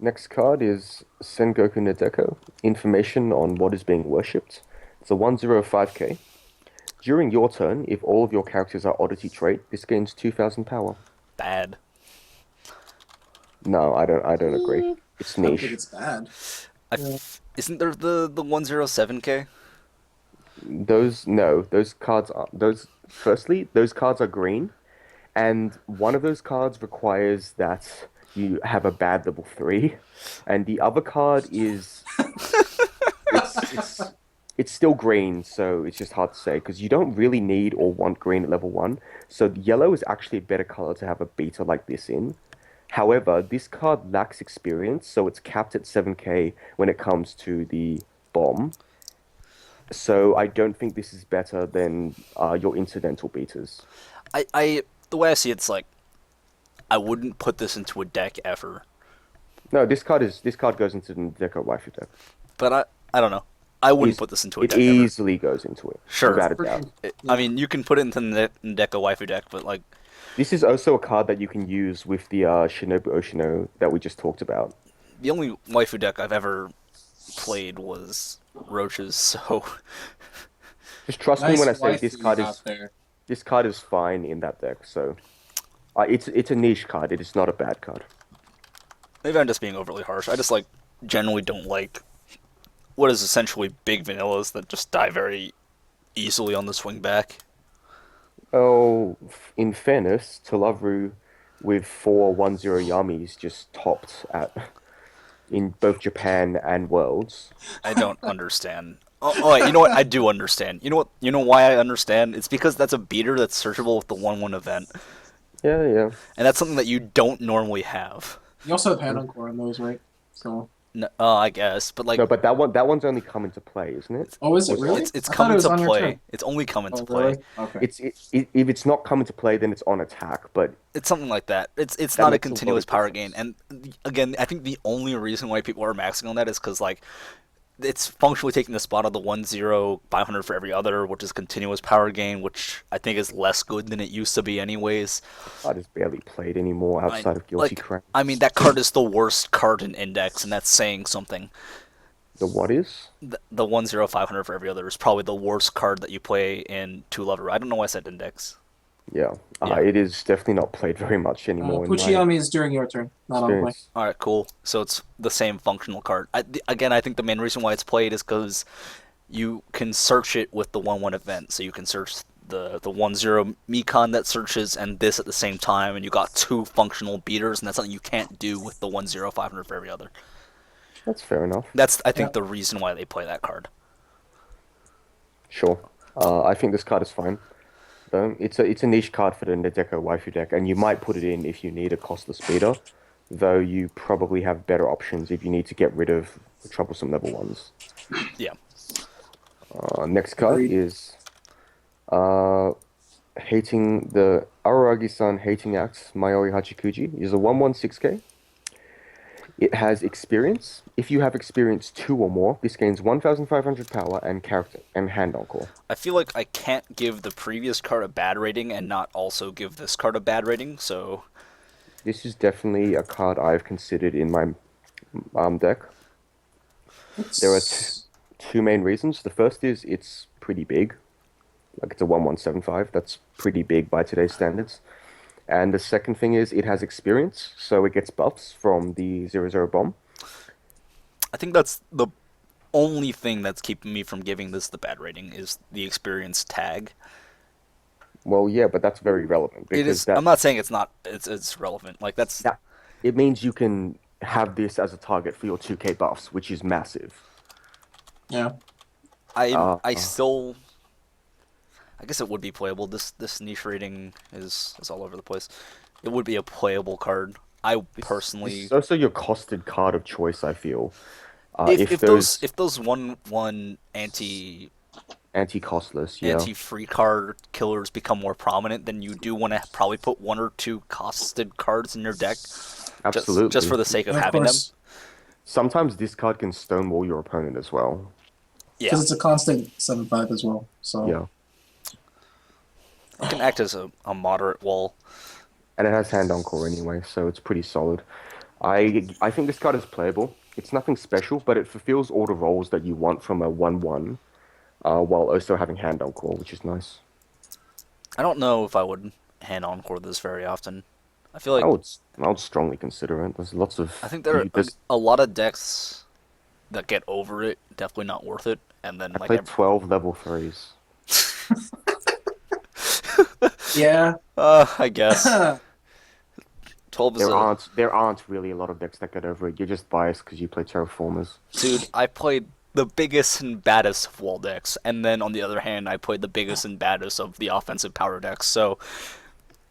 Speaker 1: Next card is Sengoku Nadeko, information on what is being worshipped. It's a 105k. During your turn, if all of your characters are oddity trait, this gains 2000 power.
Speaker 2: Bad.
Speaker 1: No, I don't agree. It's
Speaker 3: I don't think
Speaker 1: niche.
Speaker 3: it's bad.
Speaker 2: Isn't there the 107k?
Speaker 1: Those cards are firstly, those cards are green, and one of those cards requires that you have a bad level 3, and the other card is it's still green, so it's just hard to say because you don't really need or want green at level 1. So yellow is actually a better color to have a beta like this in. However, this card lacks experience, so it's capped at 7k when it comes to the bomb. So I don't think this is better than your incidental beaters.
Speaker 2: The way I see it's like I wouldn't put this into a deck ever.
Speaker 1: No, this card goes into the Deco Waifu deck.
Speaker 2: But I don't know. I wouldn't
Speaker 1: Eas-
Speaker 2: put this into a
Speaker 1: It
Speaker 2: deck ever.
Speaker 1: easily goes into it,
Speaker 2: Sure.
Speaker 1: without a doubt.
Speaker 2: I mean, you can put it into the Deco waifu deck, but like
Speaker 1: This is also a card that you can use with the Shinobu Oshino that we just talked about.
Speaker 2: the only waifu deck I've ever played was Roaches, so
Speaker 1: Just trust me
Speaker 3: Nice
Speaker 1: when I say
Speaker 3: wife
Speaker 1: this
Speaker 3: you
Speaker 1: card
Speaker 3: got
Speaker 1: is
Speaker 3: there.
Speaker 1: this card is fine in that deck. So it's a niche card. It is not a bad card.
Speaker 2: maybe I'm just being overly harsh. I just like generally don't like what is essentially big vanillas that just die very easily on the swing back.
Speaker 1: Oh, in fairness, Talavru with 4-1-0 Yamis just topped at in both Japan and Worlds.
Speaker 2: I don't understand. Oh, wait, you know what? I do understand. You know what? You know why I understand? It's because that's a beater that's searchable with the 1/1 event,
Speaker 1: Yeah, yeah.
Speaker 2: and that's something that you don't normally have.
Speaker 3: You also have hand on core on those, right? So.
Speaker 2: No, I guess, but like,
Speaker 1: No, but that one's only come into play, isn't it?
Speaker 3: Oh, is it
Speaker 1: Was-
Speaker 3: really?
Speaker 2: it's
Speaker 3: I thought
Speaker 2: come
Speaker 3: it was
Speaker 2: into
Speaker 3: on your
Speaker 2: play.
Speaker 3: turn.
Speaker 2: It's only come into
Speaker 3: Oh,
Speaker 2: play.
Speaker 3: really? Okay.
Speaker 1: If it's not come into play, then it's on attack. But
Speaker 2: It's something like that. It's
Speaker 1: That
Speaker 2: not a
Speaker 1: makes a lot of
Speaker 2: continuous power gain,
Speaker 1: difference.
Speaker 2: and again, I think the only reason why people are maxing on that is because like it's functionally taking the spot of the 1/0 500 for every other, which is continuous power gain, which I think is less good than it used to be, anyways.
Speaker 1: card is barely played anymore outside of Guilty Crown.
Speaker 2: I mean, that card is the worst card in Index, and that's saying something.
Speaker 1: The what is?
Speaker 2: The 1/0 500 for every other is probably the worst card that you play in Two Lover. I don't know why I said Index.
Speaker 1: Yeah.
Speaker 2: Yeah.
Speaker 1: It is definitely not played very much anymore in my
Speaker 3: Puchiyami is during your turn, not on my.
Speaker 1: experience.
Speaker 2: All right, cool. So it's the same functional card. Again, I think the main reason why it's played is because you can search it with the 1/1 event. So you can search the 1/0 Mekon that searches and this at the same time, and you got two functional beaters, and that's something you can't do with the 1/0 500 for every other.
Speaker 1: That's fair enough.
Speaker 2: That's I think
Speaker 3: Yeah.
Speaker 2: the reason why they play that card.
Speaker 1: Sure. I think this card is fine. It's a niche card for the Nadeko Waifu deck, and you might put it in if you need a costless beater, though you probably have better options if you need to get rid of the troublesome level ones.
Speaker 2: Yeah.
Speaker 1: Next card
Speaker 3: Agreed.
Speaker 1: is hating the Araragi-san Hating Axe Mayoi Hachikuji. Is a 1/1 6k. It has experience. If you have experience 2 or more, this gains 1,500 power and character and hand on core.
Speaker 2: I feel like I can't give the previous card a bad rating and not also give this card a bad rating, so
Speaker 1: This is definitely a card I've considered in my deck. There are two main reasons. The first is it's pretty big. Like it's a 1/175. That's pretty big by today's standards. And the second thing is it has experience, so it gets buffs from the 0/0 bomb.
Speaker 2: I think that's the only thing that's keeping me from giving this the bad rating is the experience tag.
Speaker 1: Well, yeah, but that's very relevant
Speaker 2: It
Speaker 1: because
Speaker 2: is. I'm not saying it's not. It's relevant. Like that's.
Speaker 1: that it means you can have this as a target for your 2k buffs, which is massive.
Speaker 3: Yeah.
Speaker 2: I still. I guess it would be playable. This niche rating is all over the place. It would be a playable card. I personally.
Speaker 1: It's also your costed card of choice, I feel.
Speaker 2: If those 1/1
Speaker 1: anti-costless, yeah.
Speaker 2: anti-free card killers become more prominent, then you do want to probably put 1 or 2 costed cards in your deck.
Speaker 1: Absolutely.
Speaker 2: Just for the sake of
Speaker 3: And of
Speaker 2: having them.
Speaker 3: course,
Speaker 1: Sometimes this card can stonewall your opponent as well.
Speaker 2: Yeah.
Speaker 3: because it's a constant 7/5 as well. So
Speaker 1: Yeah.
Speaker 2: It can act as a moderate wall.
Speaker 1: And it has hand on core anyway, so it's pretty solid. I think this card is playable. It's nothing special, but it fulfills all the roles that you want from a 1/1, while also having hand on core, which is nice.
Speaker 2: I don't know if I would hand encore this very often. I feel like
Speaker 1: I would strongly consider it. There's lots of
Speaker 2: I think there are
Speaker 1: there's-
Speaker 2: a lot of decks that get over it. Definitely not worth it. And then
Speaker 1: I
Speaker 2: like
Speaker 1: played 12 level 3s.
Speaker 3: yeah.
Speaker 2: I guess 12 is
Speaker 1: There aren't really a lot of decks that get over it. You're just biased because you play Terraformers.
Speaker 2: dude. I played the biggest and baddest of wall decks, and then on the other hand, I played the biggest and baddest of the offensive power decks. So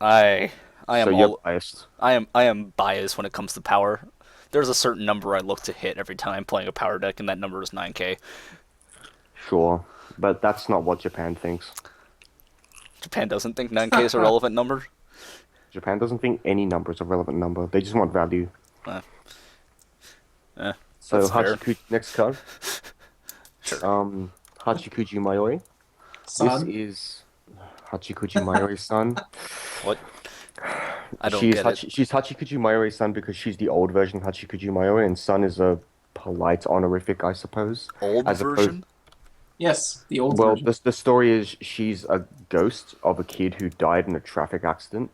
Speaker 2: I'm I
Speaker 1: So
Speaker 2: am
Speaker 1: you're
Speaker 2: all
Speaker 1: biased.
Speaker 2: I am biased when it comes to power. There's a certain number I look to hit every time I'm playing a power deck, and that number is 9K.
Speaker 1: Sure, but that's not what Japan thinks.
Speaker 2: Japan doesn't think 9K is a relevant number.
Speaker 1: Japan doesn't think any number is a relevant number. They just want value.
Speaker 2: Eh, eh,
Speaker 1: So
Speaker 2: that's fair.
Speaker 1: Hachikuji, next card.
Speaker 2: Sure.
Speaker 1: Hachikuji Mayoi. This
Speaker 3: Son.
Speaker 1: is Hachikuji Mayori's son.
Speaker 2: What? I don't get it.
Speaker 1: She's Hachikuji Mayori's son because she's the old version of Hachikuji Mayori, and son is a polite honorific, I suppose.
Speaker 2: Old
Speaker 1: As opposed,
Speaker 2: version?
Speaker 3: Yes, the old
Speaker 1: well,
Speaker 3: version.
Speaker 1: the story is she's a ghost of a kid who died in a traffic accident.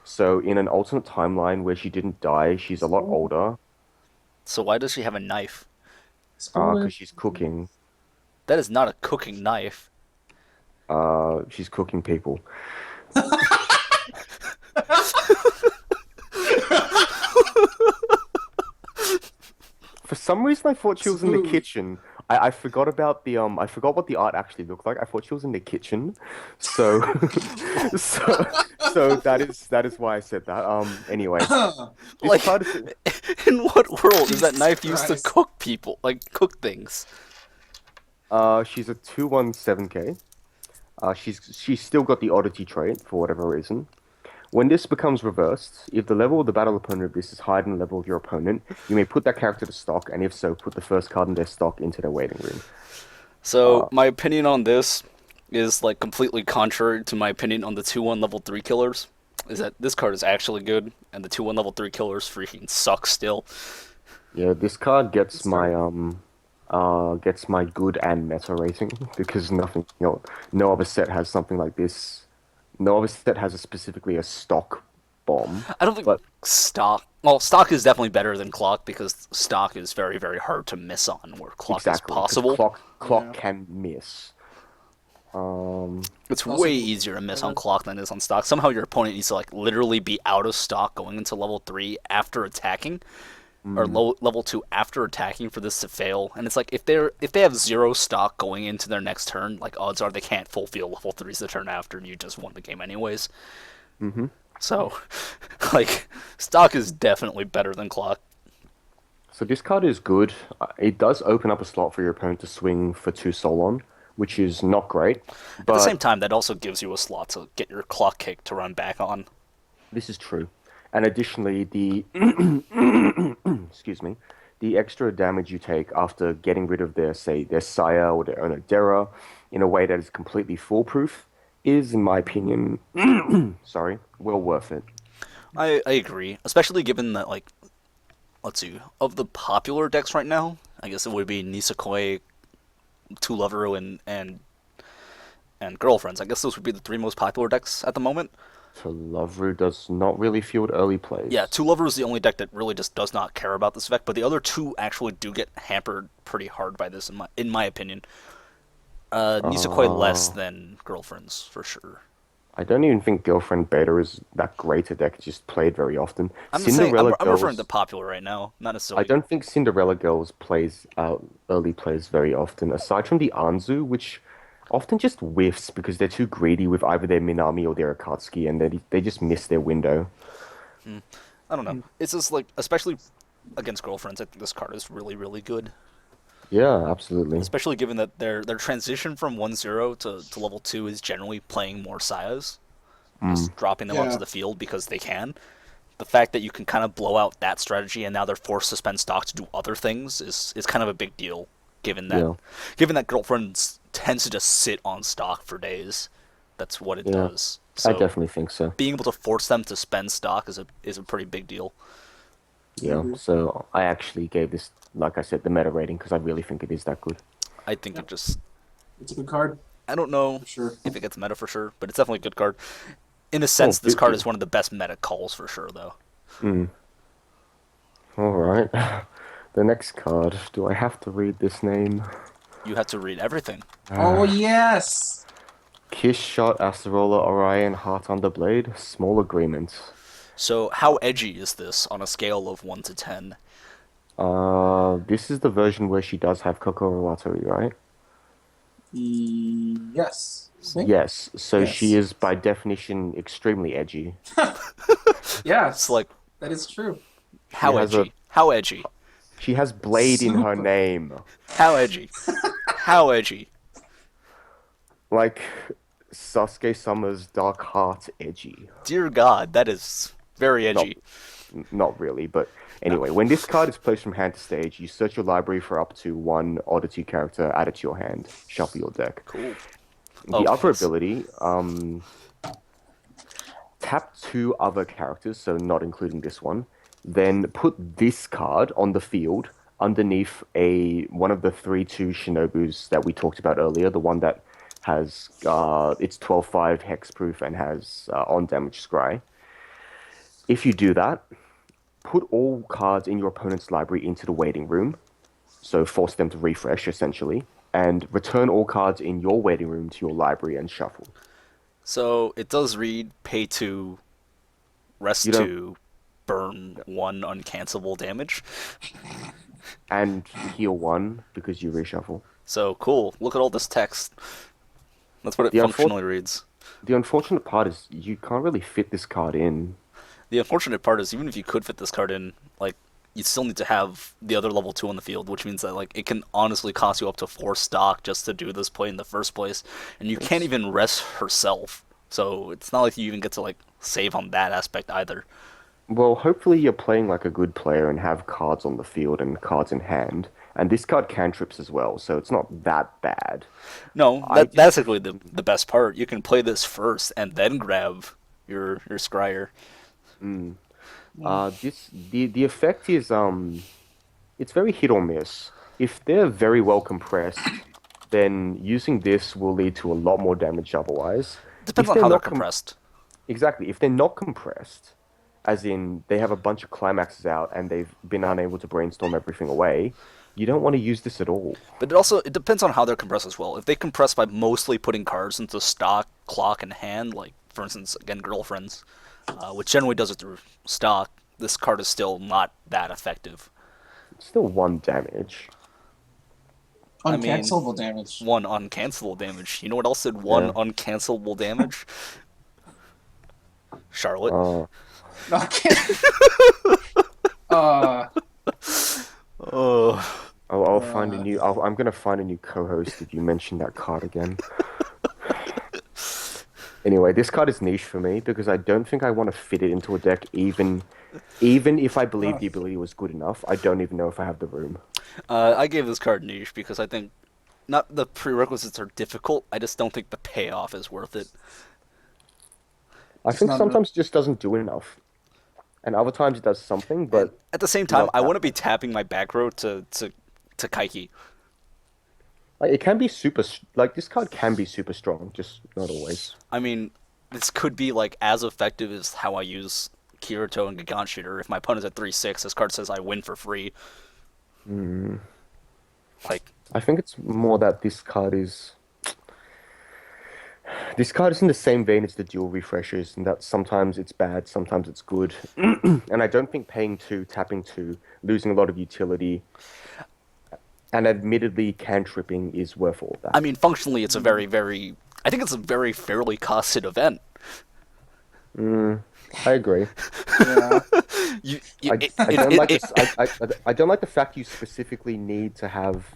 Speaker 1: So in an alternate timeline where she didn't die, she's a lot older,
Speaker 2: So why does she have a knife?
Speaker 3: Spoiler.
Speaker 1: because she's cooking.
Speaker 2: That is not a cooking knife.
Speaker 1: She's cooking people. For some reason, I thought she was in the
Speaker 3: Smooth.
Speaker 1: kitchen. I forgot about the I forgot what the art actually looked like. I thought she was in the kitchen, so so that is why I said that. Anyway, this
Speaker 2: Like,
Speaker 1: card is
Speaker 2: in what world is that
Speaker 3: Jesus
Speaker 2: knife used to
Speaker 3: Christ.
Speaker 2: cook people? Like, cook things?
Speaker 1: she's a 2/17K. She's still got the oddity trait for whatever reason. When this becomes reversed, if the level of the battle opponent of this is higher than the level of your opponent, you may put that character to stock, and if so, put the first card in their stock into their waiting room.
Speaker 2: So, my opinion on this is, like, completely contrary to my opinion on the 2-1 level 3 killers. Is that this card is actually good, and the 2-1 level 3 killers freaking suck still.
Speaker 1: Yeah, this card
Speaker 3: It's
Speaker 1: gets my good and meta rating because nothing, no other set has something like this. No other set has specifically a stock bomb.
Speaker 2: I don't think
Speaker 1: But
Speaker 2: stock. Well, stock is definitely better than clock because stock is very, very hard to miss on, where clock is
Speaker 1: exactly, because
Speaker 2: possible.
Speaker 1: clock
Speaker 3: Yeah.
Speaker 1: can miss.
Speaker 2: It's
Speaker 3: Also
Speaker 2: way
Speaker 3: good.
Speaker 2: easier to miss on clock than it is on stock. Somehow your opponent needs to like literally be out of stock going into level 3 after attacking, or level 2 after attacking for this to fail. And it's like if they have 0 stock going into their next turn, like odds are they can't full field level 3s the turn after, and you just won the game anyways.
Speaker 1: Mm-hmm.
Speaker 2: So, like, stock is definitely better than clock.
Speaker 1: So this card is good. It does open up a slot for your opponent to swing for 2 Solon, which is not great.
Speaker 2: At the same
Speaker 1: But
Speaker 2: time, that also gives you a slot to get your clock kick to run back on.
Speaker 1: this is true. And additionally, the excuse me, the extra damage you take after getting rid of their, say, their sire or their Onodera in a way that is completely foolproof is, in my opinion, sorry, well worth it.
Speaker 2: I agree, especially given that, like, let's see, of the popular decks right now, I guess it would be Nisekoi, Two Loveru, and Girlfriends. I guess those would be the 3 most popular decks at the moment.
Speaker 1: Talavru does not really field early plays.
Speaker 2: Yeah, Two Loveru is the only deck that really just does not care about this effect, but the other 2 actually do get hampered pretty hard by this, in my opinion. Nisekoi less
Speaker 1: Uh,
Speaker 2: than Girlfriends, for sure.
Speaker 1: I don't even think Girlfriend Beta is that great a deck. It's just played very often.
Speaker 2: I'm just saying,
Speaker 1: Cinderella
Speaker 2: I'm referring to
Speaker 1: Girls.
Speaker 2: popular right now, not
Speaker 1: I
Speaker 2: necessarily.
Speaker 1: don't think Cinderella Girls plays early plays very often, aside from the Anzu, which often just whiffs because they're too greedy with either their Minami or their Akatsuki, and they just miss their window.
Speaker 2: I don't know. It's just like, especially against Girlfriends, I think this card is really, really good.
Speaker 1: Yeah, absolutely.
Speaker 2: Especially given that their transition from 1-0 to level 2 is generally playing more Sayas,
Speaker 1: Mm.
Speaker 2: just dropping them
Speaker 3: Yeah.
Speaker 2: onto the field because they can. The fact that you can kind of blow out that strategy and now they're forced to spend stock to do other things is kind of a big deal, given that
Speaker 1: Yeah,
Speaker 2: Girlfriends tends to just sit on stock for days. That's what it
Speaker 1: yeah,
Speaker 2: does.
Speaker 1: I
Speaker 2: So
Speaker 1: definitely think so.
Speaker 2: being able to force them to spend stock is a pretty big deal.
Speaker 1: Yeah, so I actually gave this, like I said, the meta rating because I really think it is that good.
Speaker 2: I think it just,
Speaker 3: It's a good card,
Speaker 2: I don't know
Speaker 3: for sure.
Speaker 2: if it gets meta for sure, but it's definitely a good card. In a
Speaker 1: Oh,
Speaker 2: sense, this card
Speaker 1: 50.
Speaker 2: is one of the best meta calls for sure, though.
Speaker 1: Mm. All right. The next card. Do I have to read this name?
Speaker 2: You have to read everything.
Speaker 3: Oh, yes!
Speaker 1: Kiss Shot, Acerola, Orion, Heart Under Blade, Small Agreement.
Speaker 2: So, how edgy is this on a scale of 1 to 10?
Speaker 1: This is the version where she does have Kokoro Watari, right?
Speaker 3: Yes. I think?
Speaker 1: Yes, so she
Speaker 3: Yes.
Speaker 1: is by definition extremely edgy.
Speaker 2: It's
Speaker 3: Yes,
Speaker 2: like,
Speaker 3: that is true.
Speaker 1: She
Speaker 2: how
Speaker 1: has a
Speaker 2: edgy? How edgy?
Speaker 1: she has Blade in her
Speaker 3: Super.
Speaker 1: name.
Speaker 2: How edgy? How edgy?
Speaker 1: Like Sasuke Summer's Dark Heart edgy.
Speaker 2: Dear God, that is very
Speaker 1: Not
Speaker 2: edgy.
Speaker 1: not really, but
Speaker 2: No.
Speaker 1: anyway, when this card is placed from hand to stage, you search your library for up to one oddity character, add it to your hand, shuffle your deck.
Speaker 2: Cool.
Speaker 1: The
Speaker 2: Oh,
Speaker 1: other
Speaker 2: yes.
Speaker 1: ability, tap two other characters, so not including this one, then put this card on the field underneath a one of the 3/2 Shinobus that we talked about earlier, the one that has it's 12/5 hexproof and has on damage scry. If you do that, put all cards in your opponent's library into the waiting room, so force them to refresh essentially, and return all cards in your waiting room to your library and shuffle.
Speaker 2: So it does read pay 2,
Speaker 1: You
Speaker 2: rest
Speaker 1: don't
Speaker 2: 2, burn 1 uncancelable damage.
Speaker 1: and heal one because you reshuffle.
Speaker 2: So cool. Look at all this text. That's what it
Speaker 1: The unfor-
Speaker 2: functionally reads.
Speaker 1: the unfortunate part is you can't really fit this card in.
Speaker 2: The unfortunate part is even if you could fit this card in, like you still need to have the other level 2 on the field, which means that like it can honestly cost you up to 4 stock just to do this play in the first place, and you can't
Speaker 1: It's
Speaker 2: even rest herself. So it's not like you even get to like save on that aspect either.
Speaker 1: Well, hopefully you're playing like a good player and have cards on the field and cards in hand. And this card cantrips as well, so it's not that bad.
Speaker 2: No,
Speaker 1: I
Speaker 2: that's
Speaker 1: just
Speaker 2: actually the best part. You can play this first and then grab your scryer.
Speaker 1: mm, this the effect is it's very hit or miss. If they're very well compressed, then using this will lead to a lot more damage otherwise.
Speaker 2: Depends
Speaker 1: If
Speaker 2: on
Speaker 1: they're
Speaker 2: how they're
Speaker 1: not
Speaker 2: compressed.
Speaker 1: exactly, if they're not compressed, as in they have a bunch of climaxes out and they've been unable to brainstorm everything away, you don't want to use this at all.
Speaker 2: But it depends on how they're compressed as well. If they compress by mostly putting cards into stock, clock, and hand, like for instance, again, girlfriends, which generally does it through stock, this card is still not that effective.
Speaker 1: It's still one damage.
Speaker 2: I mean,
Speaker 3: Uncancelable damage.
Speaker 2: one uncancelable damage. You know what else did one
Speaker 1: Yeah.
Speaker 2: uncancelable damage? Charlotte.
Speaker 1: Uh,
Speaker 3: No, I can't. Uh,
Speaker 2: Oh,
Speaker 1: I'll find a
Speaker 3: uh,
Speaker 1: new. I'm gonna find a new co-host if you mention that card again. Anyway, this card is niche for me because I don't think I want to fit it into a deck, even if I believe the ability was good enough. I don't even know if I have the room.
Speaker 2: I gave this card niche because I think not the prerequisites are difficult. I just don't think the payoff is worth it.
Speaker 1: I
Speaker 3: it's
Speaker 1: think
Speaker 3: not.
Speaker 1: sometimes it just doesn't do enough, and other times it does something,
Speaker 2: And
Speaker 1: but
Speaker 2: at the same time,
Speaker 1: not
Speaker 2: I
Speaker 1: that
Speaker 2: want to be
Speaker 1: much.
Speaker 2: tapping my back row to Kaiki.
Speaker 1: Like it can be like this card can be super strong, just not always.
Speaker 2: I mean, this could be like as effective as how I use Kirito and Gigant Shooter. If my opponent's at 3/6, this card says I win for free.
Speaker 1: Mm.
Speaker 2: Like,
Speaker 1: I think it's more that this card is in the same vein as the dual refreshers, and that sometimes it's bad, sometimes it's good. And I don't think paying two, tapping two, losing a lot of utility, and admittedly cantripping is worth all
Speaker 2: I
Speaker 1: that.
Speaker 2: mean, functionally, it's a very, very. I think it's a very fairly costed event.
Speaker 1: Mm, I agree.
Speaker 3: Yeah.
Speaker 1: I don't like this. I don't like the fact you specifically need to have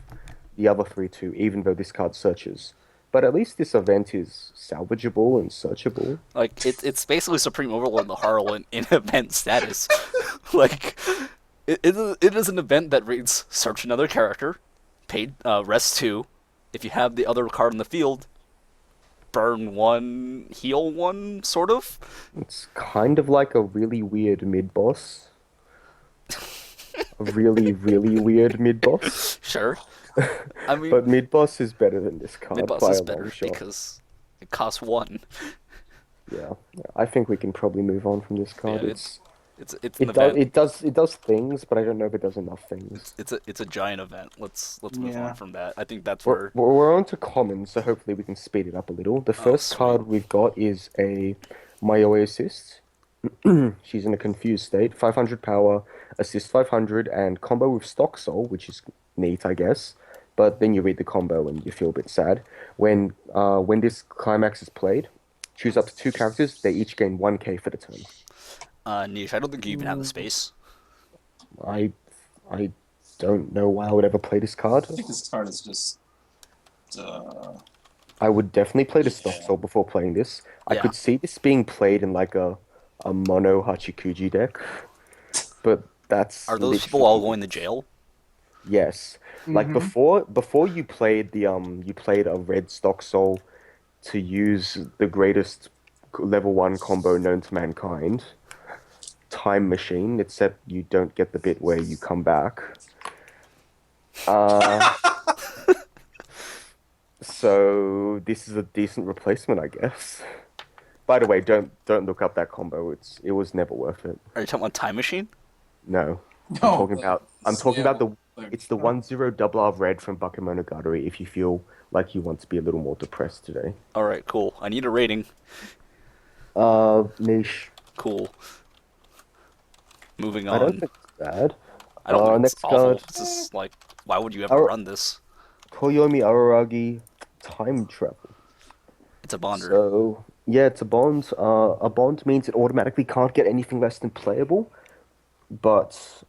Speaker 1: the other three too, even though this card searches. But at least this event is salvageable and searchable.
Speaker 2: Like it's basically Supreme Overlord the Harlan in event status. Like it is an event that reads search another character, paid rest 2. If you have the other card in the field, burn 1, heal 1, sort of.
Speaker 1: It's kind of like a really weird mid boss. A really, really weird mid boss.
Speaker 2: Sure. I mean,
Speaker 1: But mid boss is better than this
Speaker 2: mid
Speaker 1: card
Speaker 2: boss
Speaker 1: by
Speaker 2: is
Speaker 1: a long
Speaker 2: better
Speaker 1: shot.
Speaker 2: because it costs 1.
Speaker 1: Yeah, I think we can probably move on from this
Speaker 2: Yeah,
Speaker 1: card.
Speaker 2: it's an event.
Speaker 1: It does things, but I don't know if it does enough things.
Speaker 2: It's a giant event. Let's move
Speaker 3: Yeah.
Speaker 2: on from that. I think that's
Speaker 1: We're,
Speaker 2: where.
Speaker 1: we're on to commons, so hopefully we can speed it up a little. The
Speaker 2: Oh,
Speaker 1: first
Speaker 2: sweet.
Speaker 1: card we've got is a Mayoi assist. She's in a confused state. 500 power, assist 500, and combo with Stock Soul, which is neat, I guess. But then you read the combo and you feel a bit sad. When this climax is played, choose up to two characters. They each gain 1k for the turn.
Speaker 2: Niche. I don't think you even have the space.
Speaker 1: I I don't know why I would ever play this card.
Speaker 3: I think this card is just. Uh,
Speaker 1: I would definitely play the stock
Speaker 3: yeah.
Speaker 1: soul before playing this. I
Speaker 2: Yeah.
Speaker 1: could see this being played in like a mono Hachikuji deck, but that's
Speaker 2: Are those people all
Speaker 1: literally
Speaker 2: going to
Speaker 1: it.
Speaker 2: jail?
Speaker 1: Yes. Like
Speaker 3: hmm
Speaker 1: before you played you played a red stock soul to use the greatest level 1 combo known to mankind, Time Machine, except you don't get the bit where you come back. Uh so this is a decent replacement, I guess. By the way, don't look up that combo. It was never worth it.
Speaker 2: Are you talking about Time Machine?
Speaker 1: No.
Speaker 3: No,
Speaker 1: I'm talking about
Speaker 3: snail. Like,
Speaker 1: it's the 1-0 double R red from Monogatari if you feel like you want to be a little more depressed today.
Speaker 2: All right, cool. I need a rating.
Speaker 1: Niche.
Speaker 2: Cool. Moving
Speaker 1: I don't
Speaker 2: on.
Speaker 1: think it's bad.
Speaker 2: I don't think it's
Speaker 1: Next
Speaker 2: awful.
Speaker 1: card,
Speaker 2: It's just like, why would you ever run this?
Speaker 1: Koyomi Araragi, Time Travel.
Speaker 2: It's a bonder.
Speaker 1: So, yeah, it's a bond. A bond means it automatically can't get anything less than playable, but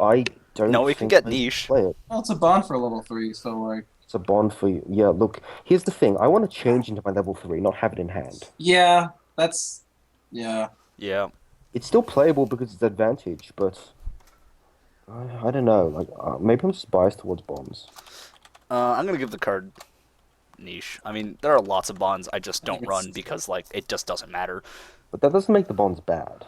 Speaker 1: I don't
Speaker 2: No, it could
Speaker 1: think
Speaker 2: get
Speaker 1: I would
Speaker 2: niche.
Speaker 1: play it.
Speaker 3: well, it's a bond for level 3, so like.
Speaker 1: It's a bond for you. Yeah, look, here's the thing. I want to change into my level 3, not have it in hand.
Speaker 3: Yeah, that's. Yeah.
Speaker 2: Yeah.
Speaker 1: It's still playable because it's advantage, but I don't know. Like, maybe I'm just biased towards bonds.
Speaker 2: I'm gonna give the card niche. I mean, there are lots of bonds I just
Speaker 3: I think
Speaker 2: don't run because like it just doesn't matter.
Speaker 1: But that doesn't make the bonds bad.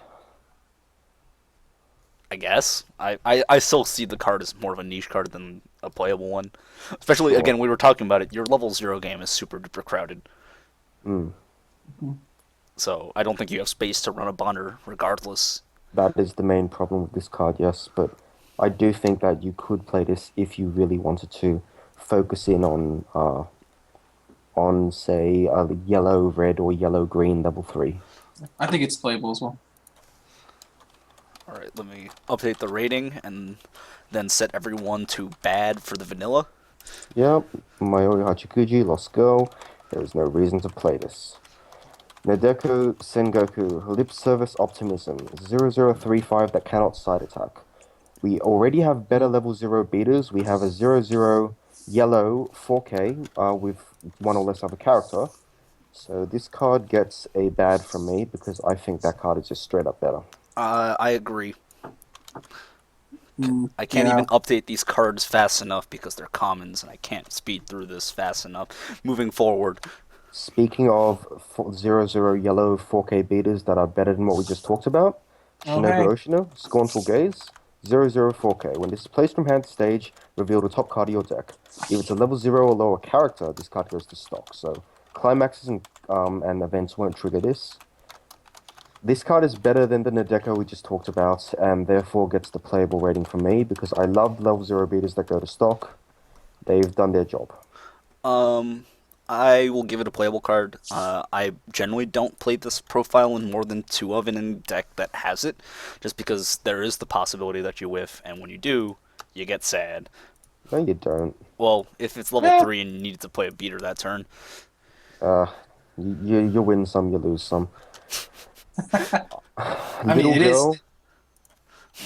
Speaker 2: I guess. I still see the card as more of a niche card than a playable one. Especially
Speaker 1: Sure.
Speaker 2: again, we were talking about it. Your level 0 game is super duper crowded.
Speaker 1: Mm.
Speaker 2: So I don't think you have space to run a bonder regardless.
Speaker 1: That is the main problem with this card, yes. But I do think that you could play this if you really wanted to focus in on say a yellow red or yellow green level 3.
Speaker 3: I think it's playable as well.
Speaker 2: Alright, let me update the rating and then set everyone to bad for the vanilla.
Speaker 1: Yep, Mayoi Hachikuji, Lost Girl. There is no reason to play this. Nadeko Sengoku, Lip Service Optimism, 0035 that cannot side attack. We already have better level 0 beaters. We have a 00 yellow 4K with one or less other character. So this card gets a bad from me because I think that card is just straight up better.
Speaker 2: I agree. I can't
Speaker 3: Yeah.
Speaker 2: even update these cards fast enough because they're commons and I can't speed through this fast enough. Moving forward.
Speaker 1: Speaking of 00 yellow 4K beaters that are better than what we just talked about, Shinobu
Speaker 3: Okay.
Speaker 1: Oshino, Scornful Gaze, 00 4K. When this is placed from hand to stage, reveal the top card of your deck. If it's a level 0 or lower character, this card goes to stock. So climaxes and events won't trigger this. This card is better than the Nadeko we just talked about, and therefore gets the playable rating from me because I love level 0 beaters that go to stock. They've done their job.
Speaker 2: I will give it a playable card. I generally don't play this profile in more than 2 of in a deck that has it, just because there is the possibility that you whiff, and when you do, you get sad.
Speaker 1: No, you don't.
Speaker 2: Well, if it's level
Speaker 3: Yeah.
Speaker 2: 3 and you needed to play a beater that turn.
Speaker 1: You win some, you lose some.
Speaker 3: I mean,
Speaker 1: Little
Speaker 3: it is.
Speaker 1: girl,